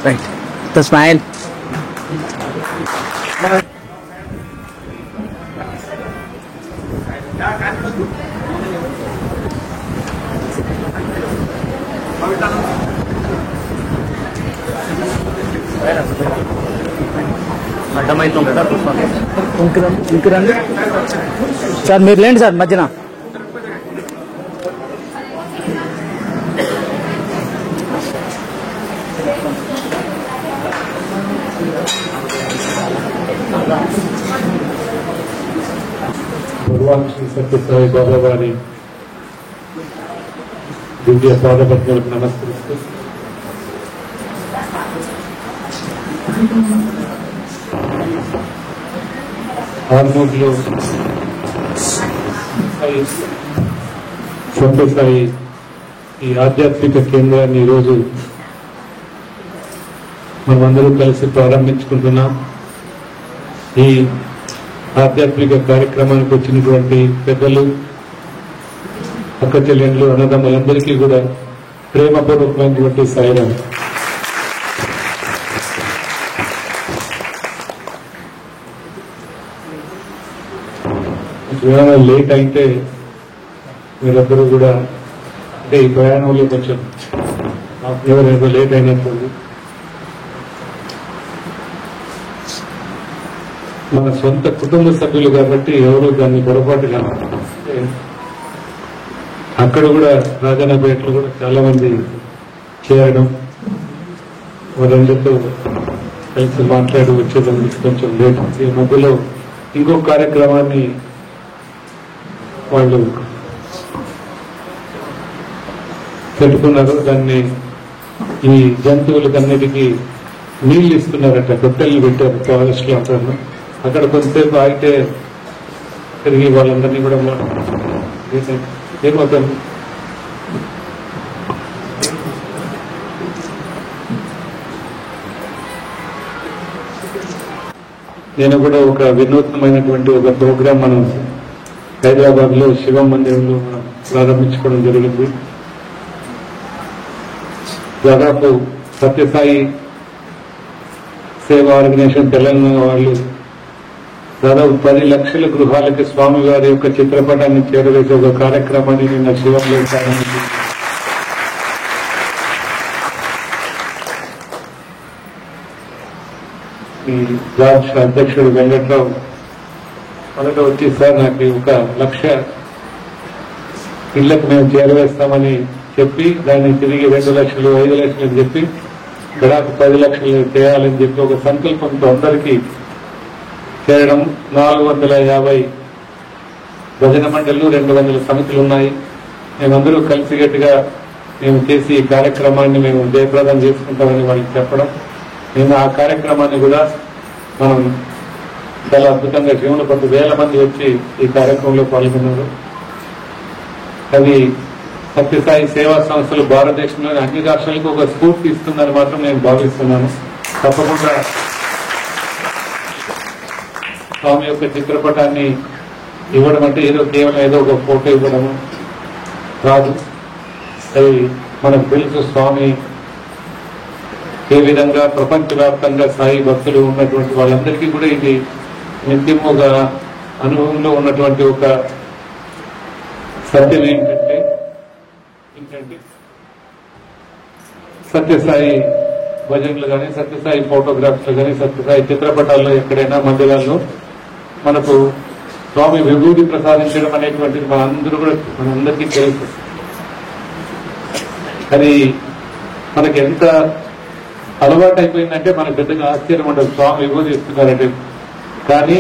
రైట్ ద స్మైల్ ఇంకరండి సార్ మీరు లేండి సార్ మధ్యన भगवान श्री सत्य साई बाबा वाली दिव्य पादपद्मలకు నమస్కరిస్తూ ఆర్మూర్లో సత్య సాయి ఈ ఆధ్యాత్మిక కేంద్రాన్ని ఈరోజు మనమందరూ కలిసి ప్రారంభించుకుంటున్నాం. ఈ ఆధ్యాత్మిక కార్యక్రమానికి వచ్చినటువంటి పెద్దలు, అక్క చెల్లెండ్లు, అన్నదమ్ములందరికీ కూడా ప్రేమపూర్వకమైనటువంటి సాయిరాం. ప్రయాణం లేట్ అయితే మీరందరూ కూడా, అంటే ఈ ప్రయాణంలో కొంచెం ఏదో లేట్ అయినట్టుంది. మన సొంత కుటుంబ సభ్యులు కాబట్టి ఎవరు దాన్ని పొరపాటుగా, అక్కడ కూడా రాజన్నపేటలో కూడా చాలా మంది చేరడం, వారందరితో కలిసి మాట్లాడి వచ్చేదానికి కొంచెం లేట్. ఈ మధ్యలో ఇంకొక కార్యక్రమాన్ని వాళ్ళు పెట్టుకున్నారు. దాన్ని ఈ జంతువులకన్నిటికీ నీళ్లు ఇస్తున్నారట, గొట్టెలు పెట్టారు ఫారెస్ట్ లో. అక్కడ కొంతసేపు ఆగితే తిరిగి వాళ్ళందరినీ కూడా ఏమవుతారు. నేను కూడా ఒక వినూత్నమైనటువంటి ఒక ప్రోగ్రాం మనం హైదరాబాద్ లో శివ మందిరంలో ప్రారంభించుకోవడం జరిగింది. దాదాపు సత్యసాయి సేవా ఆర్గనైజేషన్ తెలంగాణ వాళ్ళు దాదాపు 10 లక్షల గృహాలకి స్వామి వారి యొక్క చిత్రపటాన్ని చేరవేసే ఒక కార్యక్రమాన్ని నిన్న శివంలో ప్రారంభించారు. ఈ జార్జ్ అధ్యక్షుడు వెంకట్రావు మొదట వచ్చి, సార్ నాకు 1 లక్ష ఇళ్లకు మేము చేరవేస్తామని చెప్పి దాన్ని తిరిగి 2 లక్షలు 5 లక్షలు అని చెప్పి దాదాపు 10 లక్షలు చేయాలని చెప్పి ఒక సంకల్పంతో అందరికీ చేయడం. 450 భజన మండళ్లు, 200 సమితులు ఉన్నాయి. మేమందరూ కలిసిగట్టుగా మేము చేసి ఈ కార్యక్రమాన్ని మేము జయప్రదం చేసుకుంటామని వాళ్ళకి చెప్పడం. మేము ఆ కార్యక్రమాన్ని కూడా మనం చాలా అద్భుతంగా జీవన 10,000 మంది వచ్చి ఈ కార్యక్రమంలో పాల్గొన్నారు. అది సత్యసాయి సేవా సంస్థలు భారతదేశంలోని అన్ని రాష్ట్రాలకు ఒక స్ఫూర్తి ఇస్తుందని మాత్రం నేను భావిస్తున్నాను. తప్పకుండా స్వామి యొక్క చిత్రపటాన్ని ఇవ్వడం అంటే కేవలం ఏదో ఒక ఫోటో ఇవ్వడము కాదు. అది మనకు తెలుసు స్వామి ఏ విధంగా ప్రపంచవ్యాప్తంగా సాయి భక్తులు ఉన్నటువంటి వాళ్ళందరికీ కూడా ఇది నిత్యముగా అనుభవంలో ఉన్నటువంటి ఒక సత్యం ఏంటంటే సత్యసాయి భజనలు కానీ, సత్యసాయి ఫోటోగ్రాఫ్స్ కానీ, సత్యసాయి చిత్రపటాల్లో ఎక్కడైనా మందిరాల్లో మనకు స్వామి విభూతి ప్రసాదించడం అనేటువంటిది మనందరికీ తెలుసు. అది మనకి ఎంత అలవాటు అయిపోయిందంటే మనకు పెద్దగా ఆశ్చర్యం ఉండదు స్వామి విభూతి ఇస్తున్నారంటే. కానీ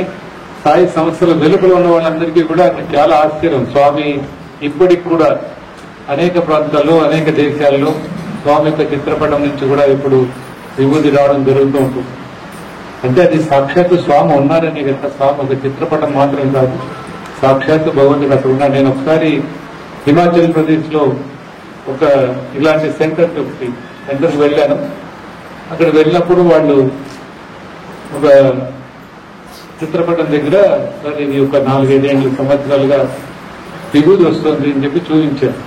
సాయి సంస్థల వెలుపల ఉన్న వాళ్ళందరికీ కూడా చాలా ఆశ్చర్యం. స్వామి ఇప్పటికి కూడా అనేక ప్రాంతాల్లో, అనేక దేశాల్లో స్వామి యొక్క చిత్రపటం నుంచి కూడా ఇప్పుడు విభూతి రావడం జరుగుతూ ఉంటుంది. అంటే అది సాక్షాత్తు స్వామి ఉన్నారని కదా. స్వామి ఒక చిత్రపటం మాత్రం కాదు, సాక్షాత్తు భగవంతుడు అక్కడ ఉన్నాడు. నేను ఒకసారి హిమాచల్ ప్రదేశ్ లో ఒక ఇలాంటి సెంటర్కి వెళ్ళాను. అక్కడ వెళ్ళినప్పుడు వాళ్ళు ఒక చిత్రపటం దగ్గర సార్ ఇది ఒక 4-5 సంవత్సరాలుగా విభూతి వస్తుంది అని చెప్పి చూపించారు.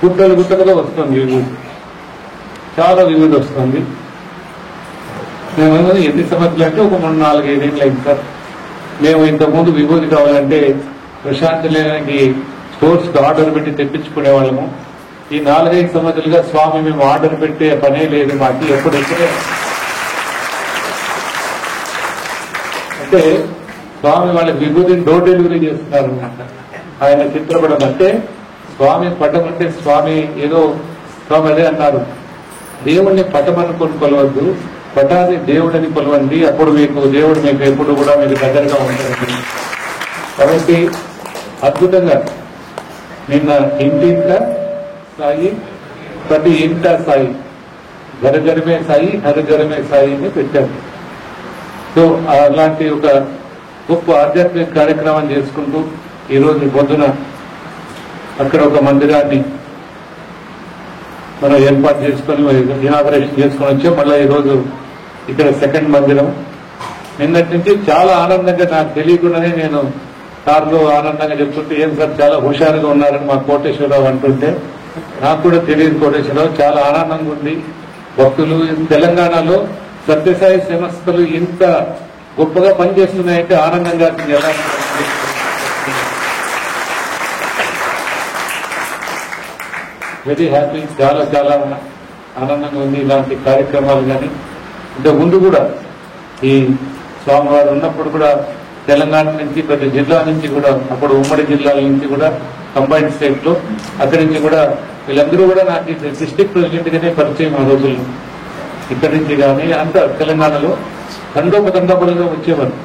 గుట్టలుగా వస్తుంది విభూతి, చాలా విభూతి వస్తుంది. మేము ఎన్ని సంవత్సరాలు అంటే ఒక 3-4-5 ఏళ్ళు అయింది సార్. మేము ఇంతకుముందు విభూతి కావాలంటే ప్రశాంతి లేనికి స్టోర్స్ ఆర్డర్ పెట్టి తెప్పించుకునే వాళ్ళము. ఈ 4-5 సంవత్సరాలుగా స్వామి మేము ఆర్డర్ పెట్టే పనే లేదు మాకు. ఎప్పుడైతే అంటే స్వామి వాళ్ళ విభూతిని డోర్ డెలివరీ చేస్తున్నారు అన్నమాట. ఆయన చిత్రపటం అంటే స్వామి పటం అంటే స్వామి ఏదో స్వామి అదే అన్నారు, దేవుణ్ణి పటం అనుకుని కొలవద్దు, పటాన్ని దేవుడిని కొలవండి, అప్పుడు దేవుడు మీకు ఎప్పుడు కూడా మీకు దగ్గరగా ఉంటారు. కాబట్టి అద్భుతంగా నిన్న ఇంటింటా సాయి, ప్రతి ఇంట సాయి, గరగరమే సాయి, హరగరమే సాయి అని పెట్టారు. సో అలాంటి ఒక గొప్ప ఆధ్యాత్మిక కార్యక్రమం చేసుకుంటూ ఈరోజు పొద్దున అక్కడ ఒక మందిరాన్ని మనం ఏర్పాటు చేసుకొని ఇనాగరేషన్ చేసుకొని వచ్చాం. మళ్ళీ ఈ రోజు ఇక్కడ సెకండ్ మందిరం. నిన్నటి నుంచి చాలా ఆనందంగా, నాకు తెలియకుండానే నేను కారులో ఆనందంగా చెప్తుంటే, ఏం సార్ చాలా హుషారుగా ఉన్నారని మా కోటేశ్వరరావు అంటుంటే, నాకు కూడా తెలియదు కోటేశ్వరరావు, చాలా ఆనందంగా ఉంది. భక్తులు తెలంగాణలో సత్యసాయి సంస్థలు ఇంత గొప్పగా పనిచేస్తున్నాయంటే ఆనందంగా ఎలా వెరీ హ్యాపీ, చాలా చాలా ఆనందంగా ఉంది. ఇలాంటి కార్యక్రమాలు కానీ ఇంతకుముందు కూడా ఈ స్వామివారు ఉన్నప్పుడు కూడా తెలంగాణ నుంచి ప్రతి జిల్లా నుంచి కూడా, అప్పుడు ఉమ్మడి జిల్లాల నుంచి కూడా కంబైన్డ్ స్టేట్ లో, అక్కడి నుంచి కూడా వీళ్ళందరూ కూడా నాకు డిస్ట్రిక్ట్ ప్రెసిడెంట్ గానే పరిచయం ఆ రోజుల్లో. ఇక్కడి నుంచి కానీ అంతా తెలంగాణలో తండోపతండోపలుగా వచ్చేవారు.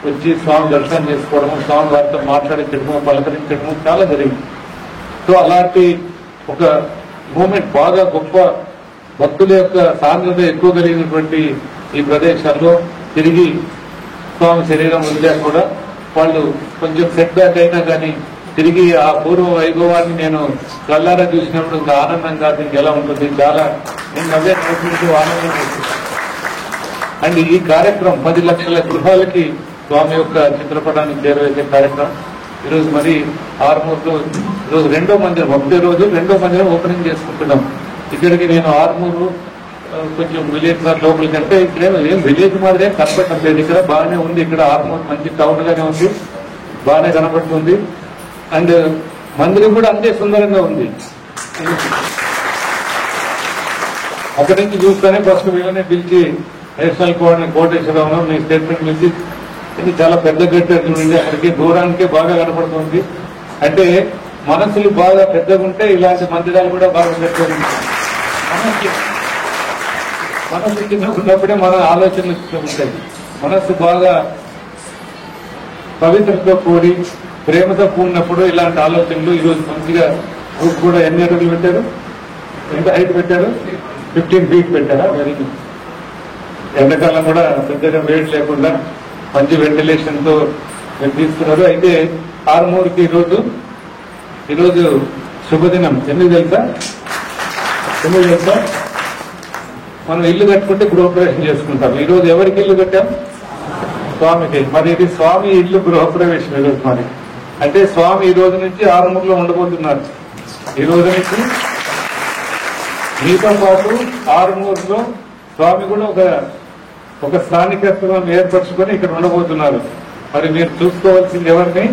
వచ్చి స్వామి దర్శనం చేసుకోవడము, స్వామి వారితో మాట్లాడించడము, పలకరించడము చాలా జరిగింది. సో అలాంటి ఒక మూమెంట్, బాగా గొప్ప భక్తుల యొక్క సాంద్రత ఎక్కువ కలిగినటువంటి ఈ ప్రదేశాల్లో తిరిగి స్వామి శరీరం వదిలేక కూడా వాళ్ళు కొంచెం సెట్ బ్యాక్ అయినా కానీ తిరిగి ఆ పూర్వ వైభవాన్ని నేను కళ్ళారా చూసినప్పుడు ఇంకా ఆనందంగా దీనికి ఎలా ఉంటుంది, చాలా నేను అవే నవ్వుకుంటూ ఆనందంగా ఉంటుంది. అండ్ ఈ కార్యక్రమం 10 లక్షల గృహాలకి స్వామి యొక్క చిత్రపటాన్ని చేరవేసే కార్యక్రమం ఈరోజు మరి ఆర్మూర్లో ఈరోజు రెండో మందిరం, ఒకటే రోజు రెండో మందిరం ఓపెనింగ్ చేసుకుంటున్నాం. ఇక్కడికి నేను ఆర్మూరు కొంచెం విలేజ్ లోపల కంటే ఇక్కడ ఏం విలేజ్ మాదిరే కనపడలేదు. ఇక్కడ బాగానే ఉంది, ఇక్కడ ఆర్మూర్ మంచి టౌన్ గానే ఉంది, బాగానే కనపడుతుంది. అండ్ మందిరం కూడా అంతే సుందరంగా ఉంది. అక్కడి నుంచి చూస్తేనే ఫస్ట్ వీళ్ళనే పిలిచి నేషనల్ కోటేశ్వరంలో మీ స్టేట్మెంట్ పిలిచి ఇది చాలా పెద్ద గట్టు చూడండి, అక్కడికి దూరానికే బాగా కనపడుతుంది. అంటే మనసులు బాగా పెద్దగా ఉంటే ఇలాంటి మందిరాలు కూడా బాగా పెద్దగా ఉంటాయి. మనసు చిన్న ఉన్నప్పుడే మన ఆలోచనలు ఉంటాయి. మనసు బాగా పవిత్రతో కూడి ప్రేమతో కూడినప్పుడు ఇలాంటి ఆలోచనలు. ఈరోజు మంచిగా గ్రూప్ కూడా ఎన్ని అడుగులు పెట్టారు, ఎంత హైట్ పెట్టారు, 15 feet పెట్టారా? Very good. ఎండాకాలం కూడా పెద్దగా వేడి లేకుండా మంచి వెంటిలేషన్ తో తీసుకున్నారు. అయితే ఆర్మూర్కి ఈరోజు శుభదినం. ఎందుకు తెలుసా? మనం ఇల్లు కట్టుకుంటే గృహప్రవేశం చేసుకుంటాం. ఈ రోజు ఎవరికి ఇల్లు కట్టాం? స్వామికి. మరి ఇది స్వామి ఇల్లు గృహప్రవేశం ఈరోజు. మరి అంటే స్వామి ఈ రోజు నుంచి ఆర్మూర్లో ఉండబోతున్నారు. ఈ రోజు నుంచి మీతో పాటు ఆర్మూర్లో స్వామి కూడా ఒక స్థానికత్వం ఏర్పరచుకొని ఇక్కడ ఉండబోతున్నారు. మరి మీరు చూసుకోవాల్సింది ఎవరిని?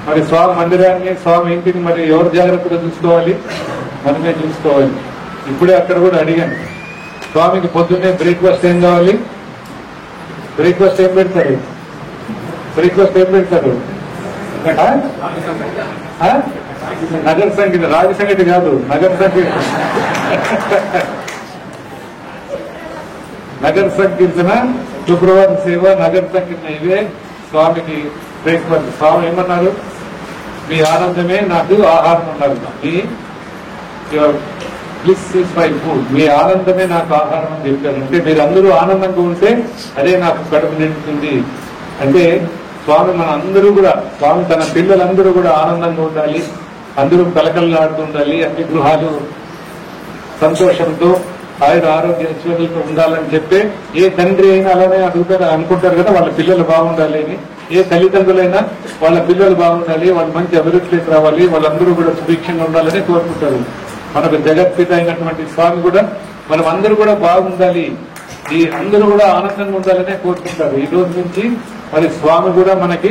మరి స్వామి మందిరాన్ని, స్వామి ఇంటిని మరి ఎవరు జాగ్రత్తగా చూసుకోవాలి? మనమే చూసుకోవాలి. ఇప్పుడే అక్కడ కూడా అడిగాను, స్వామికి పొద్దున్నే బ్రేక్ఫాస్ట్ ఏం కావాలి? బ్రేక్ఫాస్ట్ ఏం పెడతారు? నగర సంగీత, రాజ సంగీత కాదు, నగర సంగీత. నగర సంకీర్తన, శుక్రవారం సేవ, నగర సంకీర్తన, ఇవే స్వామికి బ్రేక్ఫాస్ట్. స్వామి ఏమన్నారు? మీ ఆనందమే నాకు ఆహారం అన్నారు. మీ బ్లిస్ ఇస్ మై ఫుడ్, మీ ఆనందమే నాకు ఆహారం అని చెప్పారు. అంటే మీరు అందరూ ఆనందంగా ఉంటే అదే నాకు కడుపు నిండుతుంది. అంటే స్వామి మన అందరూ కూడా, స్వామి తన పిల్లలందరూ కూడా ఆనందంగా ఉండాలి, అందరూ కలకలలాడుతూ ఉండాలి, అన్ని గృహాలు సంతోషంతో ఆరోగ్య ఐశ్వర్యాలతో ఉండాలని చెప్పి ఏ తండ్రి అయినా అలానే అనుకుంటారు కదా, వాళ్ళ పిల్లలు బాగుండాలి అని. ఏ తల్లిదండ్రులైనా వాళ్ళ పిల్లలు బాగుండాలి, వాళ్ళు మంచి అభివృద్ధికి రావాలి, వాళ్ళందరూ కూడా సుభిక్షంగా ఉండాలని కోరుకుంటారు. మనకు జగత్పిత అయినటువంటి స్వామి కూడా మనం అందరూ కూడా బాగుండాలి, ఈ అందరూ కూడా ఆనందంగా ఉండాలనే కోరుకుంటారు. ఈ రోజు నుంచి మరి స్వామి కూడా మనకి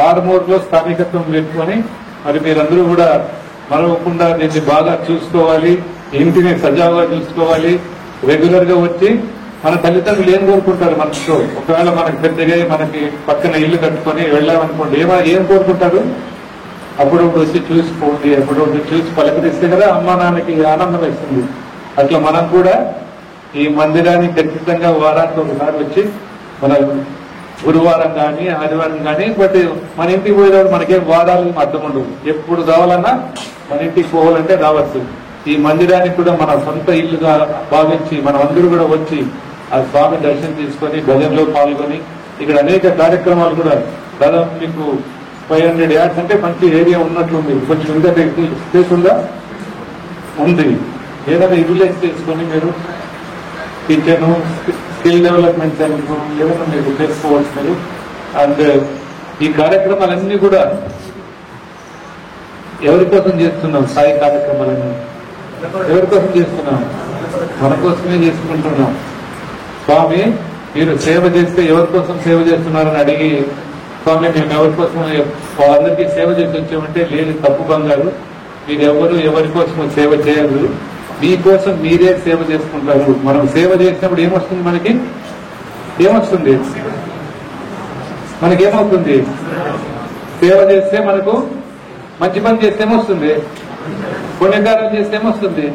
ఆర్మూర్లో స్థానికత్వం పెట్టుకొని మరి మీరందరూ కూడా మరవకుండా దీన్ని బాగా చూసుకోవాలి, ఇంటిని సజావుగా చూసుకోవాలి. రెగ్యులర్ గా వచ్చి మన తల్లిదండ్రులు ఏం కోరుకుంటారు మనతో? ఒకవేళ మనకి పెద్దగా మనకి పక్కన ఇల్లు కట్టుకొని వెళ్ళామనుకోండి, ఏం కోరుకుంటారు? అప్పుడప్పుడు వచ్చి చూసిపోండి, అప్పుడప్పుడు చూసి పలకరిస్తే కదా అమ్మా నాన్నకి ఆనందం ఇస్తుంది. అట్లా మనం కూడా ఈ మందిరానికి ఖచ్చితంగా వారానికి ఒకసారి వచ్చి, మన గురువారం కానీ ఆదివారం కానీ, బట్ మన ఇంటికి పోయేటప్పుడు మనకేం వారాలు అర్థం ఉండవు. ఎప్పుడు రావాలన్నా మన ఇంటికి పోవాలంటే రావచ్చు. ఈ మందిరానికి కూడా మన సొంత ఇల్లుగా భావించి మనం అందరూ కూడా వచ్చి ఆ స్వామి దర్శనం తీసుకొని భజనలో పాల్గొని, ఇక్కడ అనేక కార్యక్రమాలు కూడా దాదాపు మీకు 500 yards అంటే మంచి ఏరియా ఉన్నట్లుంది. కొంచెం ఇంకా స్పేస్ ఉందా? ఉంది. ఏదైనా యూటిలైజ్ చేసుకొని మీరు కిచెన్, స్కిల్ డెవలప్మెంట్ సెంటర్ ఏదైనా మీరు చేసుకోవచ్చు మీరు. అండ్ ఈ కార్యక్రమాలన్నీ కూడా ఎవరి కోసం చేస్తున్నాం? స్థాయి కార్యక్రమాలన్నీ ఎవరి కోసం చేస్తున్నాం? మన కోసమే చేసుకుంటున్నాం. స్వామి మీరు సేవ చేస్తే ఎవరి కోసం సేవ చేస్తున్నారని అడిగి, స్వామి మేము ఎవరి కోసం అందరికీ సేవ చేసి వచ్చామంటే, లేదు తప్పు బంగారు, మీరు ఎవరి కోసం సేవ చేయరు, మీకోసం మీరే సేవ చేసుకుంటారు. మనం సేవ చేసినప్పుడు ఏమొస్తుంది? ఏమొస్తుంది? మనకేమవుతుంది? సేవ చేస్తే మనకు మంచి పని చేస్తే ఏమొస్తుంది? పుణ్యకారం చేస్తే ఏమొస్తుంది?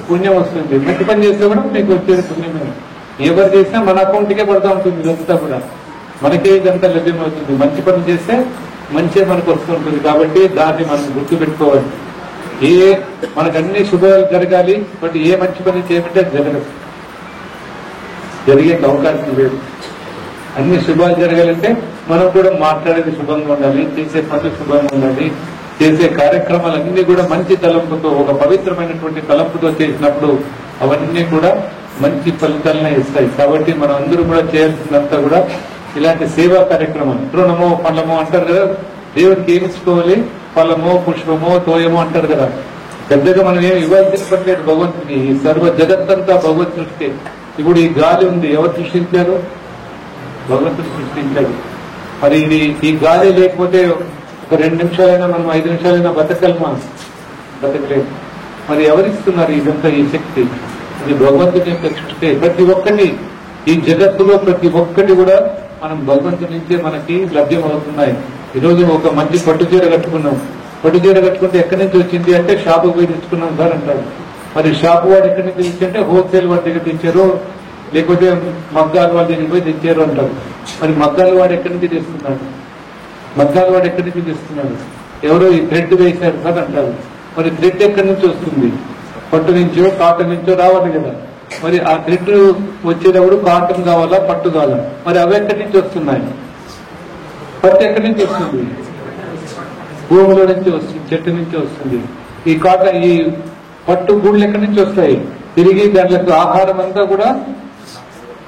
పుణ్యం వస్తుంది. మంచి పని చేస్తే కూడా మీకు వచ్చేది పుణ్యమే. ఎవరు చేసినా మన అకౌంట్కే పడుతూ ఉంటుంది. ఇదంతా కూడా మనకే ఇదంతా లభ్యమవుతుంది. మంచి పని చేస్తే మంచి మనకు వస్తుంటుంది. కాబట్టి దాన్ని మనం గుర్తు పెట్టుకోవాలి. మనకు అన్ని శుభాలు జరగాలి, బట్ ఏ మంచి పని చేయమంటే జరగదు, జరిగే అవకాశం లేదు. అన్ని శుభాలు జరగాలంటే మనం కూడా మాట్లాడేది శుభంగా ఉండాలి, చేసే పనులు శుభంగా ఉండాలి, చేసే కార్యక్రమాలన్నీ కూడా మంచి తలంపుతో, ఒక పవిత్రమైనటువంటి తలంపుతో చేసినప్పుడు అవన్నీ కూడా మంచి ఫలితాలనే ఇస్తాయి. కాబట్టి మనం అందరూ కూడా చేయాల్సిందంతా కూడా ఇలాంటి సేవా కార్యక్రమాలు. తృణమో ఫలమో అంటారు కదా, దేవుడికి ఏమి ఇచ్చుకోవాలి? ఫలమో పుష్పమో తోయమో అంటారు కదా. పెద్దగా మనం ఏమి ఇవ్వాల్సిన పని లేదు భగవంతుని. ఈ సర్వ జగత్తంతా భగవత్ సృష్టి. ఇప్పుడు ఈ గాలి ఉంది, ఎవరు సృష్టించారు? భగవంతుడు సృష్టించాడు. మరి ఈ గాలి లేకపోతే ఒక 2 నిమిషాలైనా మనం 5 నిమిషాలైనా బతకగలమా? బతకలేదు. మరి ఎవరిస్తున్నారు ఇదంతా ఈ శక్తి? ఇది భగవంతుని యొక్క సృష్టి. ప్రతి ఒక్కరిని ఈ జగత్తులో ప్రతి ఒక్కటి కూడా మనం భగవంతుని నుంచే మనకి లభ్యం అవుతున్నాయి. ఈరోజు ఒక మంచి పట్టు చీర కట్టుకున్నాం. పట్టు చీర కట్టుకుంటే ఎక్కడి నుంచి వచ్చింది అంటే షాపు పోయి తెచ్చుకున్నాం సార్ అంటారు. మరి షాపు వాడు ఎక్కడి నుంచి తెచ్చింటే హోల్సేల్ వాడి దగ్గర తెచ్చారు, లేకపోతే మగ్గాలు వాడి దగ్గర పోయి తెచ్చారు అంటారు. మరి మగ్గాలు వాడు ఎక్కడి నుంచి తెస్తున్నాడు? మగ్గాలు వాడు ఎక్కడి నుంచి తెస్తున్నాడు? ఎవరో ఈ థ్రెడ్ వేశారు సార్ అంటారు. మరి థ్రెడ్ ఎక్కడి నుంచి వస్తుంది? పట్టు నుంచో కాటన్ నుంచో రావాలి కదా. మరి ఆ థ్రెడ్ వచ్చేటప్పుడు కాటన్ కావాలా, పట్టు కావాలా? మరి అవి ఎక్కడి నుంచి వస్తున్నాయి? పట్టు ఎక్కడి నుంచి వస్తుంది? భూమిలో నుంచి వస్తుంది, చెట్టు నుంచి వస్తుంది. ఈ కాటన్, ఈ పట్టు గూళ్ళు ఎక్కడి నుంచి వస్తాయి? తిరిగి దాంట్లో ఆహారం అంతా కూడా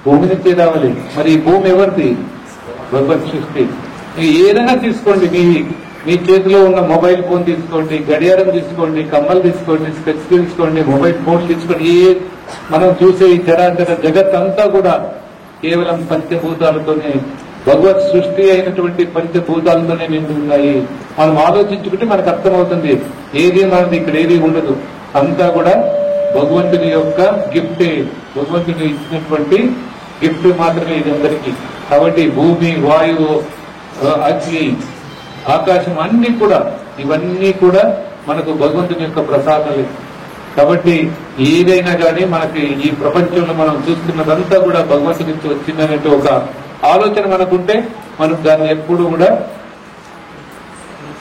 భూమి నుంచి రావాలి. మరి ఈ భూమి ఎవరిది? భగవత్ సృష్టి. ఏదైనా తీసుకోండి, మీ చేతిలో ఉన్న మొబైల్ ఫోన్ తీసుకోండి, గడియారం తీసుకోండి, కమ్మలు తీసుకోండి, స్పెట్స్ తీసుకోండి, మొబైల్ ఫోన్ తీసుకోండి. మనం చూసే ఈ చరాచర జగత్ అంతా కూడా కేవలం పంచభూతాలతోనే, భగవత్ సృష్టి అయినటువంటి పంచభూతాలతోనే నిండి ఉన్నాయి. మనం ఆలోచించుకుంటే మనకు అర్థమవుతుంది. ఏది మనది ఇక్కడ ఏది ఉండదు, అంతా కూడా భగవంతుని యొక్క గిఫ్టే. భగవంతుని ఇచ్చినటువంటి గిఫ్ట్ మాత్రమే ఇది అందరికీ. కాబట్టి భూమి, వాయువు, అగ్ని, ఆకాశం అన్ని కూడా, ఇవన్నీ కూడా మనకు భగవంతుని యొక్క ప్రసాదాలే. కాబట్టి ఏదైనా కానీ మనకి ఈ ప్రపంచంలో మనం చూస్తున్నదంతా కూడా భగవంతుని నుంచి వచ్చిందనే ఒక ఆలోచన మనకుంటే మనం దాన్ని ఎప్పుడు కూడా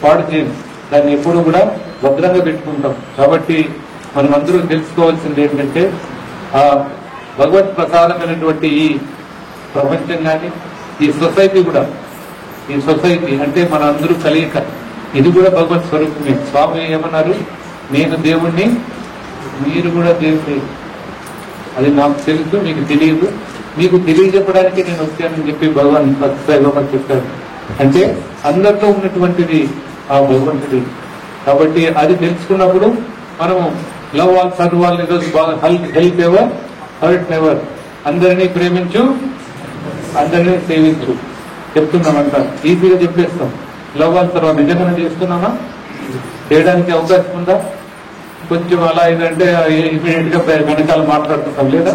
పాడు చేయం, దాన్ని ఎప్పుడు కూడా భద్రంగా పెట్టుకుంటాం. కాబట్టి మనం అందరూ తెలుసుకోవాల్సింది ఏంటంటే, ఆ భగవత్ ప్రసాదమైనటువంటి ఈ ప్రపంచం కానీ, ఈ సొసైటీ కూడా, ఈ సొసైటీ అంటే మన అందరూ కలియక, ఇది కూడా భగవత్ స్వరూపమే. స్వామి ఏమన్నారు? నేను దేవుణ్ణి, మీరు కూడా దేవుడి. అది నాకు తెలుసు, మీకు తెలియదు, మీకు తెలియజెప్పడానికి నేను వచ్చానని చెప్పి భగవాన్ భగవంతుడు చెప్పారు. అంటే అందరితో ఉన్నటువంటిది ఆ భగవంతుడి. కాబట్టి అది తెలుసుకున్నప్పుడు మనము లవ్ ఆల్ సర్వ్ ఆల్, ఈరోజు బాగా హెల్ప్ ఎవర్ హర్ట్ నెవర్, అందరినీ ప్రేమించు, అందరినీ సేవించు చెప్తున్నామంట. ఈజీగా చెప్పేస్తాం. లవ్ ఆల్ సర్వ్ నిజంగానే చేస్తున్నామా? చేయడానికి అవకాశం ఉందా? కొంచెం అలా ఏంటంటే ఇమీడియట్ గా వెనకాల మాట్లాడుతుంటాం లేదా?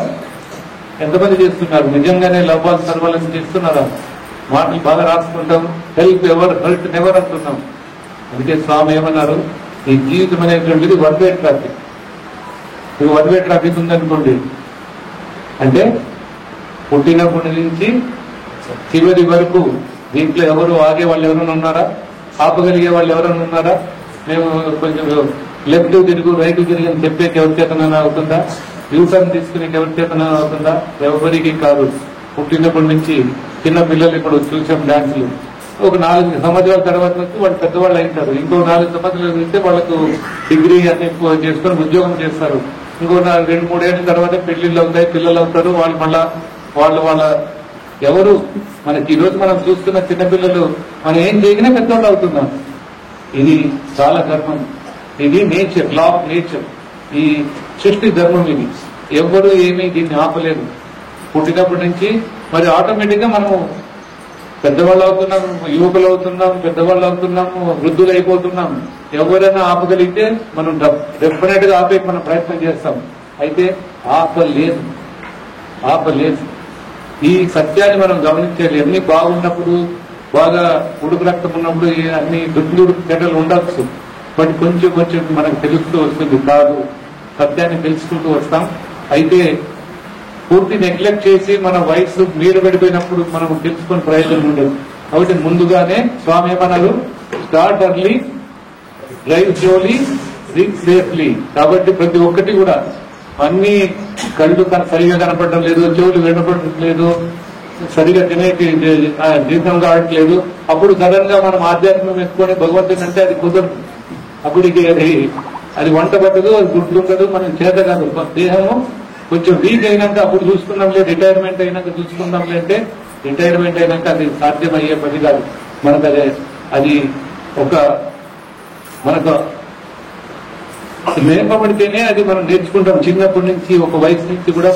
ఎంతమంది చేస్తున్నారు? నిజంగానే లవ్ ఆల్ సర్వ్ ఆల్ అని చేస్తున్నారా? మాటలు బాగా రాసుకుంటాం, హెల్ప్ ఎవర్ హర్ట్ నెవర్ అంటున్నాం. అందుకే స్వామి ఏమన్నారు? ఈ జీవితం అనేటువంటిది వన్ వే ట్రాఫిక్. ఇది వన్ వే ట్రాఫిక్ ఉందనుకోండి, అంటే పుట్టినప్పటి నుంచి చివరి వరకు దీంట్లో ఎవరు ఆగే వాళ్ళు ఎవరైనా ఉన్నారా? ఆపగలిగే వాళ్ళు ఎవరైనా ఉన్నారా? మేము కొంచెం లెఫ్ట్ తిరుగు, రైట్ తిరిగి అని చెప్పేకి ఎవరి చేతనైనా అవుతుందా? యూటర్న్ తీసుకునే ఎవరి చేతనైనా అవుతుందా? ఎవరికి కాదు. పుట్టినప్పటి నుంచి చిన్న పిల్లలు ఇప్పుడు చూసాం డాన్సులు, ఒక 4 సంవత్సరాల తర్వాత నుంచి వాళ్ళు పెద్దవాళ్ళు అయితారు. ఇంకో 4 సంవత్సరాలు వెళ్తే వాళ్ళకు డిగ్రీ అన్ని చేసుకొని ఉద్యోగం చేస్తారు. ఇంకో 2-3 ఏళ్ళ తర్వాత పెళ్లిళ్ళు అవుతాయి, పిల్లలు అవుతారు, వాళ్ళు మళ్ళా వాళ్ళ ఎవరు మనకి ఈరోజు మనం చూస్తున్న చిన్నపిల్లలు మనం ఏం చేయగానే పెద్దవాళ్ళు అవుతున్నాం. ఇది చాలా ధర్మం, ఇది నేచర్, లా ఆఫ్ నేచర్, ఈ సృష్టి ధర్మం. ఇది ఎవరు ఏమీ దీన్ని ఆపలేదు. పుట్టినప్పటి నుంచి మరి ఆటోమేటిక్ గా మనము పెద్దవాళ్ళు అవుతున్నాం, యువకులు అవుతున్నాం, పెద్దవాళ్ళు అవుతున్నాము, వృద్ధులు అయిపోతున్నాం. ఎవరైనా ఆపగలిగితే మనం డెఫినెట్ గా ఆపే మనం ప్రయత్నం చేస్తాం. అయితే ఆపలేదు. ఈ సత్యాన్ని మనం గమనించాలి. అన్ని బాగున్నప్పుడు, బాగా ఉడుకు రక్తం ఉన్నప్పుడు అన్ని దుడ్లు చెడ్డలు ఉండొచ్చు, బట్ కొంచెం మనకు తెలుస్తూ వస్తుంది. కాదు, సత్యాన్ని తెలుసుకుంటూ వస్తాం. అయితే పూర్తి నెగ్లెక్ట్ చేసి మన వయసు మీరు పడిపోయినప్పుడు మనం తెలుసుకునే ప్రయోజనం ఉండదు. కాబట్టి ముందుగానే స్వామి ఏమన్నారు, start early, drive slowly, reach safely. కాబట్టి ప్రతి ఒక్కటి కూడా అన్ని కళ్ళు సరిగా కనపడడం లేదు, చెవులు వినపడటం లేదు, సరిగా తినేకి జీతం కావట్లేదు. అప్పుడు సడన్ గా మనం ఆధ్యాత్మం ఎక్కువని భగవంతుని అంటే అది కుదరదు. అప్పటికి అది వంట పట్టదు, అది గుర్తుండదు, మనం చేత కాదు. దేహము కొంచెం వీక్ అయినాక అప్పుడు చూసుకున్నాంలే, రిటైర్మెంట్ అయినాక చూసుకుందాంలే అంటే రిటైర్మెంట్ అయినాక అది సాధ్యమయ్యే పని కాదు. మనకు అది మనకు నేర్పబడితేనే అది మనం నేర్చుకుంటాం. చిన్నప్పటి నుంచి ఒక వయసు నుంచి కూడా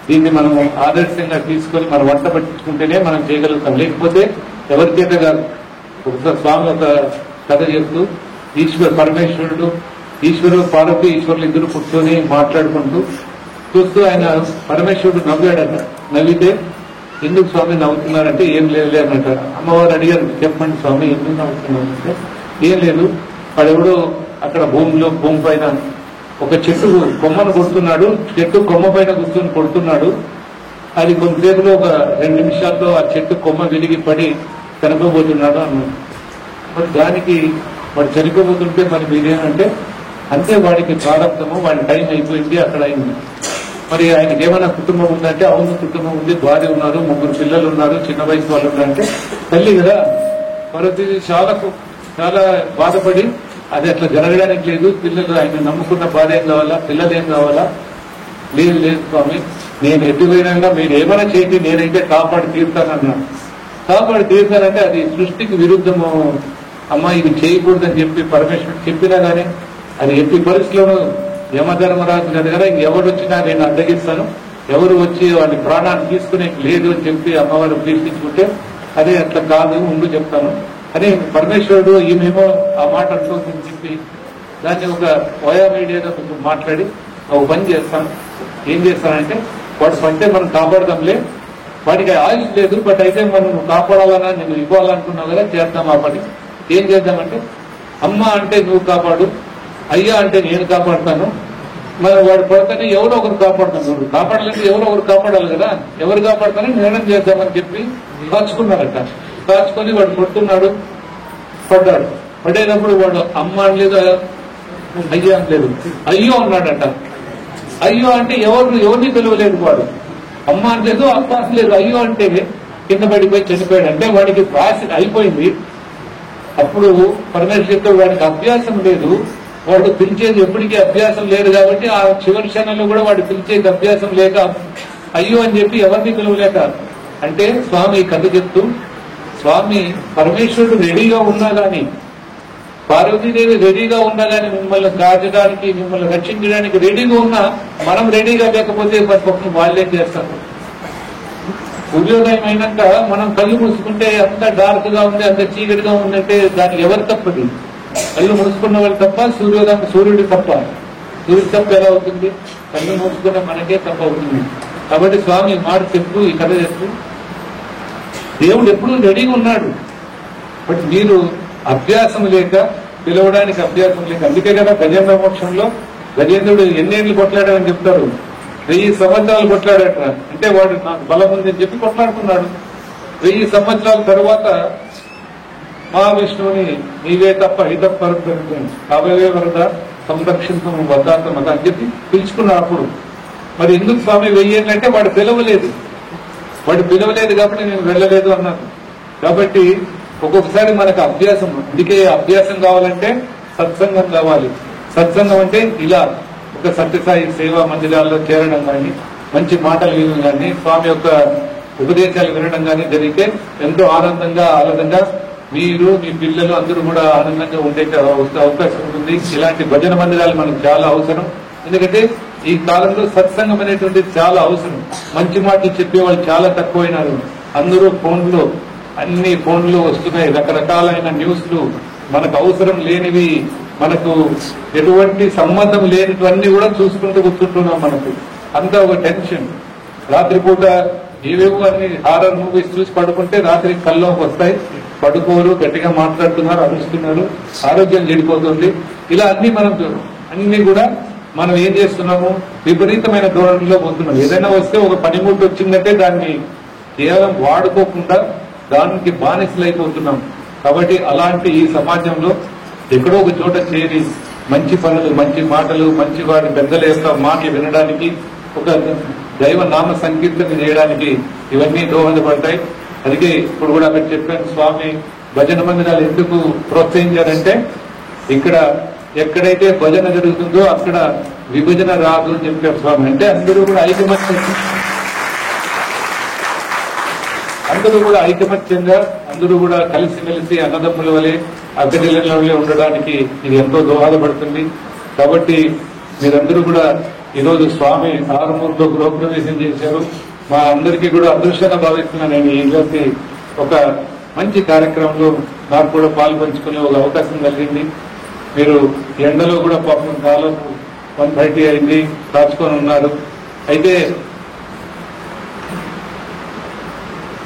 దీన్ని మనము ఆదర్శంగా తీసుకొని మనం వంట పట్టించుకుంటేనే మనం చేయగలుగుతాం. లేకపోతే ఎవరి చేత కాదు. ఒకసారి స్వామి ఒక కథ చెప్తూ, పరమేశ్వరుడు పార్వతి ఈశ్వరులు ఇద్దరు కూర్చొని మాట్లాడుకుంటూ చూస్తూ ఆయన పరమేశ్వరుడు నవ్వాడట. నవ్వితే ఎందుకు స్వామి నవ్వుతున్నారంటే ఏం లేదు అన్నట్టు. అమ్మవారు అడిగారు, చెప్పండి స్వామి ఎందుకు నవ్వుతున్నారంటే ఏం లేదు, వాడెవడో అక్కడ భూమి పైన ఒక చెట్టు కొమ్మను కొడుతున్నాడు, చెట్టు కొమ్మ పైన కూర్చొని కొడుతున్నాడు. అది కొంతసేపులో ఒక 2 నిమిషాల్లో ఆ చెట్టు కొమ్మ విరిగి పడి చనిపోబోతున్నాడు అన్నాడు. మరి దానికి వాడు చనిపోబోతుంటే మరి మీరేమంటే అంతే, వాడికి ప్రారంభము, వాడి టైం అయిపోయింది, అక్కడ అయింది. మరి ఆయనకి ఏమైనా కుటుంబం ఉందంటే అవును కుటుంబం ఉంది, భార్య ఉన్నారు, 3 పిల్లలు ఉన్నారు, చిన్న వయసు వాళ్ళు ఉన్నారంటే తల్లి కదా. మరొకటి చాలా బాధపడి అది అట్లా జరగడానికి లేదు, పిల్లలు ఆయన నమ్ముకున్న భార్య ఏం కావాలా, పిల్లలు ఏం కావాలా, లేదు స్వామి నేను ఎటుపోయినా మీరు ఏమైనా చేయండి, నేనైతే కాపాడి తీరుతానన్నాను. కాపాడి తీరుతానంటే అది సృష్టికి విరుద్ధము అమ్మా, ఇది చేయకూడదని చెప్పి పరమేశ్వరుడు చెప్పినా గానీ అది ఎట్టి పరిస్థితుల్లోనూ యమధర్మరాజు కదా ఎవరు వచ్చినా నేను అడ్డగిస్తాను, ఎవరు వచ్చి వాడి ప్రాణాన్ని తీసుకునే లేదు అని చెప్పి అమ్మవారు ప్రశ్నించుకుంటే అదే అట్లా కాదు ముందు చెప్తాను అని పరమేశ్వరుడు ఈమెమో ఆ మాట అంటుందని చెప్పి దాన్ని ఒక వయా మీడియాతో కొంచెం మాట్లాడి ఒక పని చేస్తాను. ఏం చేస్తానంటే వాడు పంటే మనం కాపాడదాంలే, వాడికి ఆయుష్ లేదు, బట్ అయితే మనం కాపాడాలన్నా నేను ఇవ్వాలనుకున్నావు కదా, చేద్దాం ఆ పని. ఏం చేద్దామంటే అమ్మ అంటే నువ్వు కాపాడు, అయ్యా అంటే నేను కాపాడుతాను, మరి వాడు పడితేనే ఎవరో ఒకరు కాపాడుతాను, కాపాడాలంటే ఎవరో ఒకరు కాపాడాలి కదా, ఎవరు కాపాడుతానని నిర్ణయం చేద్దామని చెప్పి కాచుకున్నారట. కాచుకొని వాడు కొడుతున్నాడు, పడ్డాడు. పడేటప్పుడు వాడు అమ్మ అనలేదు, అయ్యా అనలేదు, అయ్యో అన్నాడట. అయ్యో అంటే ఎవరిని పిలవలేదు వాడు, అమ్మ అనలేదు, అప్ప అనలేదు, అయ్యో అంటే కింద పడిపోయి చనిపోయాడు. అంటే వాడికి ప్రాస అయిపోయింది. అప్పుడు పరమేశ్వరుడితో వాడికి అభ్యాసం లేదు, వాడు పిలిచేది ఎప్పటికీ అభ్యాసం లేదు కాబట్టి ఆ చివరి క్షణంలో కూడా వాడు పిలిచేది అభ్యాసం లేక అయ్యో అని చెప్పి ఎవరిని పిలవలేక. అంటే స్వామి కథ చెప్తూ, స్వామి పరమేశ్వరుడు రెడీగా ఉన్నా గాని, పార్వతీదేవి రెడీగా ఉన్నా గాని మిమ్మల్ని కాచడానికి, మిమ్మల్ని రక్షించడానికి రెడీగా ఉన్నా మనం రెడీగా లేకపోతే పక్కన వాళ్ళేం చేస్తారు. సూర్యోదయం అయినాక మనం కళ్ళు మూసుకుంటే అంత డార్క్ గా ఉంది, అంత చీకటిగా ఉందంటే దానికి ఎవరు తప్పది? కళ్ళు మూసుకున్న వాళ్ళు తప్ప, సూర్యుడి తప్ప? సూర్యుడి తప్ప ఎలా అవుతుంది? కళ్ళు మూసుకున్న మనకే తప్ప అవుతుంది. కాబట్టి స్వామి మాట చెప్తూ ఈ కథ చెప్తూ దేవుడు ఎప్పుడూ రెడీగా ఉన్నాడు, బట్ మీరు అభ్యాసం లేక, పిలవడానికి అభ్యాసం లేక. అందుకే కదా గజేంద్ర మోక్షంలో గజేంద్రుడు ఎన్నేళ్లు కొట్లాడాలని చెప్తారు, 1000 సంవత్సరాలు కొట్లాడట. అంటే వాడు నాకు బలం ఉందని చెప్పి కొట్లాడుకున్నాడు. 1000 సంవత్సరాల తర్వాత మహావిష్ణువుని నీవే తప్ప హితపరం కావే వరద సంరక్షించం వద్దాంతం అని చెప్పి పిలుచుకున్నాడు. అప్పుడు మరి ఎందుకు స్వామి 1000 ఏళ్ళు అంటే వాడు పిలవలేదు కాబట్టి నేను వెళ్ళలేదు అన్నాను. కాబట్టి ఒక్కొక్కసారి మనకు అభ్యాసం, అందుకే అభ్యాసం కావాలంటే సత్సంగం కావాలి. సత్సంగం అంటే ఇలా ఒక సత్యసాయి సేవా మందిరాల్లో చేరడం కానీ, మంచి మాటలు వినడం కానీ, స్వామి యొక్క ఉపదేశాలు వినడం కానీ జరిగితే ఎంతో ఆనందంగా మీరు మీ పిల్లలు అందరూ కూడా ఆనందంగా ఉండే అవకాశం ఉంటుంది. ఇలాంటి భజన మందిరాలు మనకు చాలా అవసరం. ఎందుకంటే ఈ కాలంలో సత్సంగం అనేటువంటిది చాలా అవసరం. మంచి మాటలు చెప్పేవాళ్ళు చాలా తక్కువైనారు. అందరూ అన్ని ఫోన్లు వస్తున్నాయి, రకరకాలైన న్యూస్లు, మనకు అవసరం లేనివి, మనకు ఎటువంటి సంబంధం లేనివన్నీ కూడా చూసుకుంటూ కూర్చుంటున్నాం. మనకు అంతా ఒక టెన్షన్. రాత్రిపూట ఏవేవో అన్ని హారర్ మూవీస్ చూసి పడుకుంటే రాత్రి కల్లోకి వస్తాయి, పడుకోరు, గట్టిగా మాట్లాడుతున్నారు, అరుస్తున్నారు, ఆరోగ్యం చెడిపోతుంది. ఇలా అన్ని కూడా మనం ఏం చేస్తున్నాము, విపరీతమైన ధోరణిలో పోతున్నాం. ఏదైనా వస్తే ఒక పనిముట్టు వచ్చిందంటే దాన్ని కేవలం వాడుకోకుండా దానికి బానిసలైపోతున్నాం. కాబట్టి అలాంటి ఈ సమాజంలో ఎక్కడో ఒక చోట చేరి మంచి పనులు, మంచి మాటలు, మంచి వారి పెద్దల యొక్క మాటలు వినడానికి, ఒక దైవ నామ సంకీర్తన చేయడానికి ఇవన్నీ దోహదపడతాయి. అందుకే ఇప్పుడు కూడా అక్కడ చెప్పాను, స్వామి భజన మందిరాలు ఎందుకు ప్రోత్సహించారంటే ఇక్కడ ఎక్కడైతే భజన జరుగుతుందో అక్కడ విభజన రాదు అని చెప్పారు స్వామి. అంటే అందరూ కూడా ఐకమత్యంగా అందరూ కూడా కలిసిమెలిసి అన్నదమ్ముల వలె అగ్గడిల వలె ఉండడానికి ఇది ఎంతో దోహదపడుతుంది. కాబట్టి మీరందరూ కూడా ఈరోజు స్వామి ఆరుమూరులో గృహప్రవేశం చేశారు. మా అందరికీ కూడా అదృష్టంగా భావిస్తున్నాను. నేను ఈరోజు ఒక మంచి కార్యక్రమంలో నాకు కూడా పాల్పంచుకునే ఒక అవకాశం కలిగింది. మీరు ఎండలో కూడా పాపం కాలం 1:30 అయింది, కాచుకొని ఉన్నారు. అయితే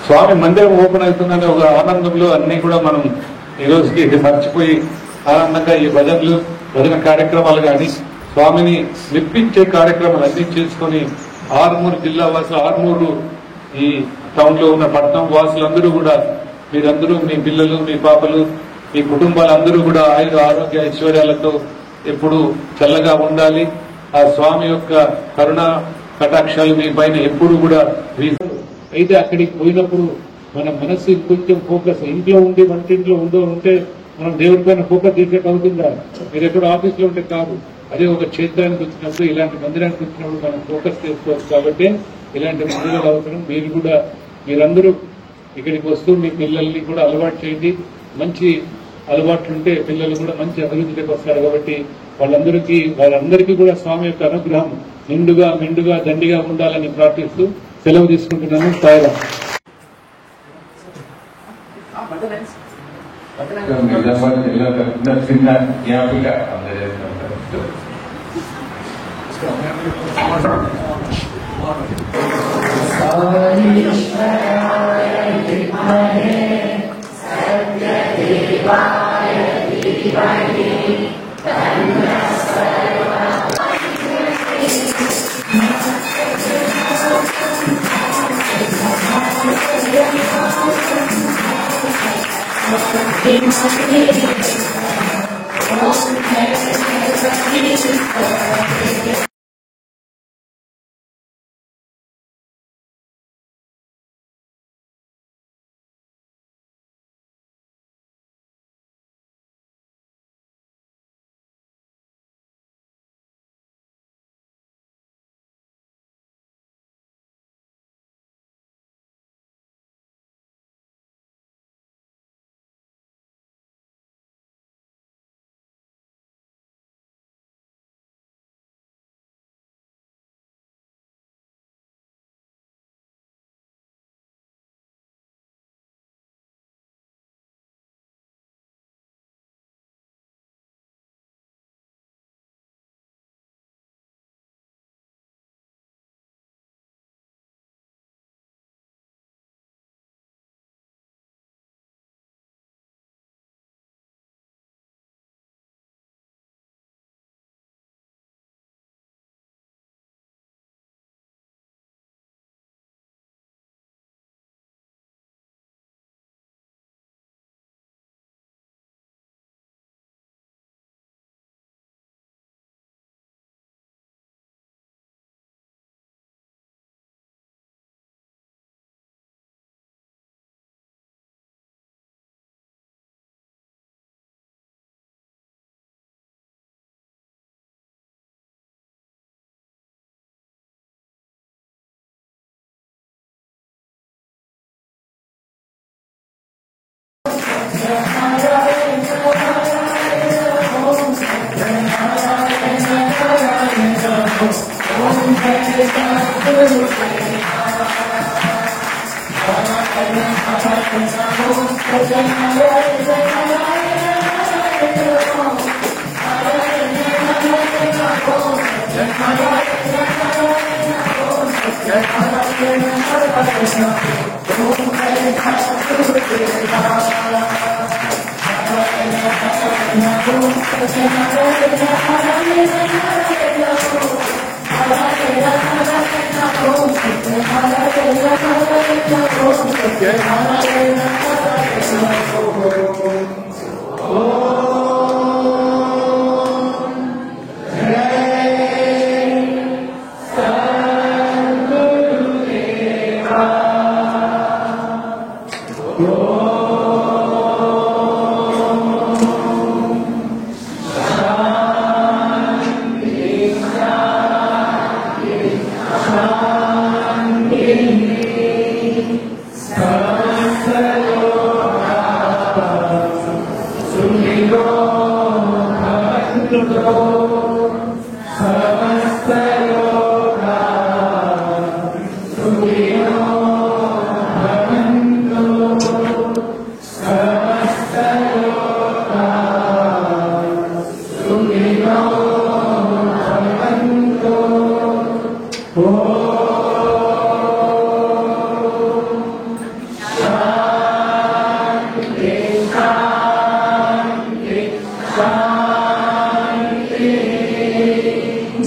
స్వామి మందిరం ఓపెన్ అవుతుందనే ఒక ఆనందంలో అన్ని కూడా మనం ఈ రోజుకి మర్చిపోయి ఆనందంగా ఈ భజన కార్యక్రమాలు కానీ, స్వామిని మెప్పించే కార్యక్రమాలు అన్ని చేసుకుని ఆరుమూరు జిల్లా వాసులు, ఆరుమూరు ఈ టౌన్ లో ఉన్న పట్టణం వాసులందరూ కూడా, మీరందరూ, మీ పిల్లలు, మీ పాపలు, మీ కుటుంబాలందరూ కూడా ఆరోగ్య ఐశ్వర్యాలతో ఎప్పుడు చల్లగా ఉండాలి. ఆ స్వామి యొక్క కరుణ కటాక్షాలు మీ పైన ఎప్పుడు కూడా. అయితే అక్కడికి పోయినప్పుడు మన మనసు కొంచెం ఫోకస్, ఇంట్లో ఉండి వంటింట్లో ఉంటే మనం దేవుడి పైన ఫోకస్ చేసేట్టు అవుతుందా? మీరు ఎక్కడ ఆఫీస్ లో ఉంటే కాదు, అదే ఒక క్షేత్రానికి వచ్చినప్పుడు, ఇలాంటి మందిరానికి వచ్చినప్పుడు మనం ఫోకస్ చేసుకోవచ్చు. కాబట్టి ఇలాంటి మందిరాలు అవసరం. మీరందరూ ఇక్కడికి వస్తూ మీ పిల్లల్ని కూడా అలవాటు చేయండి. మంచి అలవాట్లుంటే పిల్లలు కూడా మంచి అభివృద్ధికి వస్తారు. కాబట్టి వారందరికీ కూడా స్వామి యొక్క అనుగ్రహం నిండుగా మెండుగా దండిగా ఉండాలని ప్రార్థిస్తూ సెలవు తీసుకుంటున్నాను. సాయిరాం. చిన్న జ్ఞాపిక అందజేస్తున్నారు.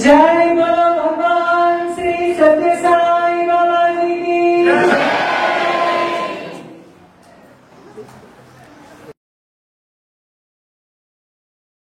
जय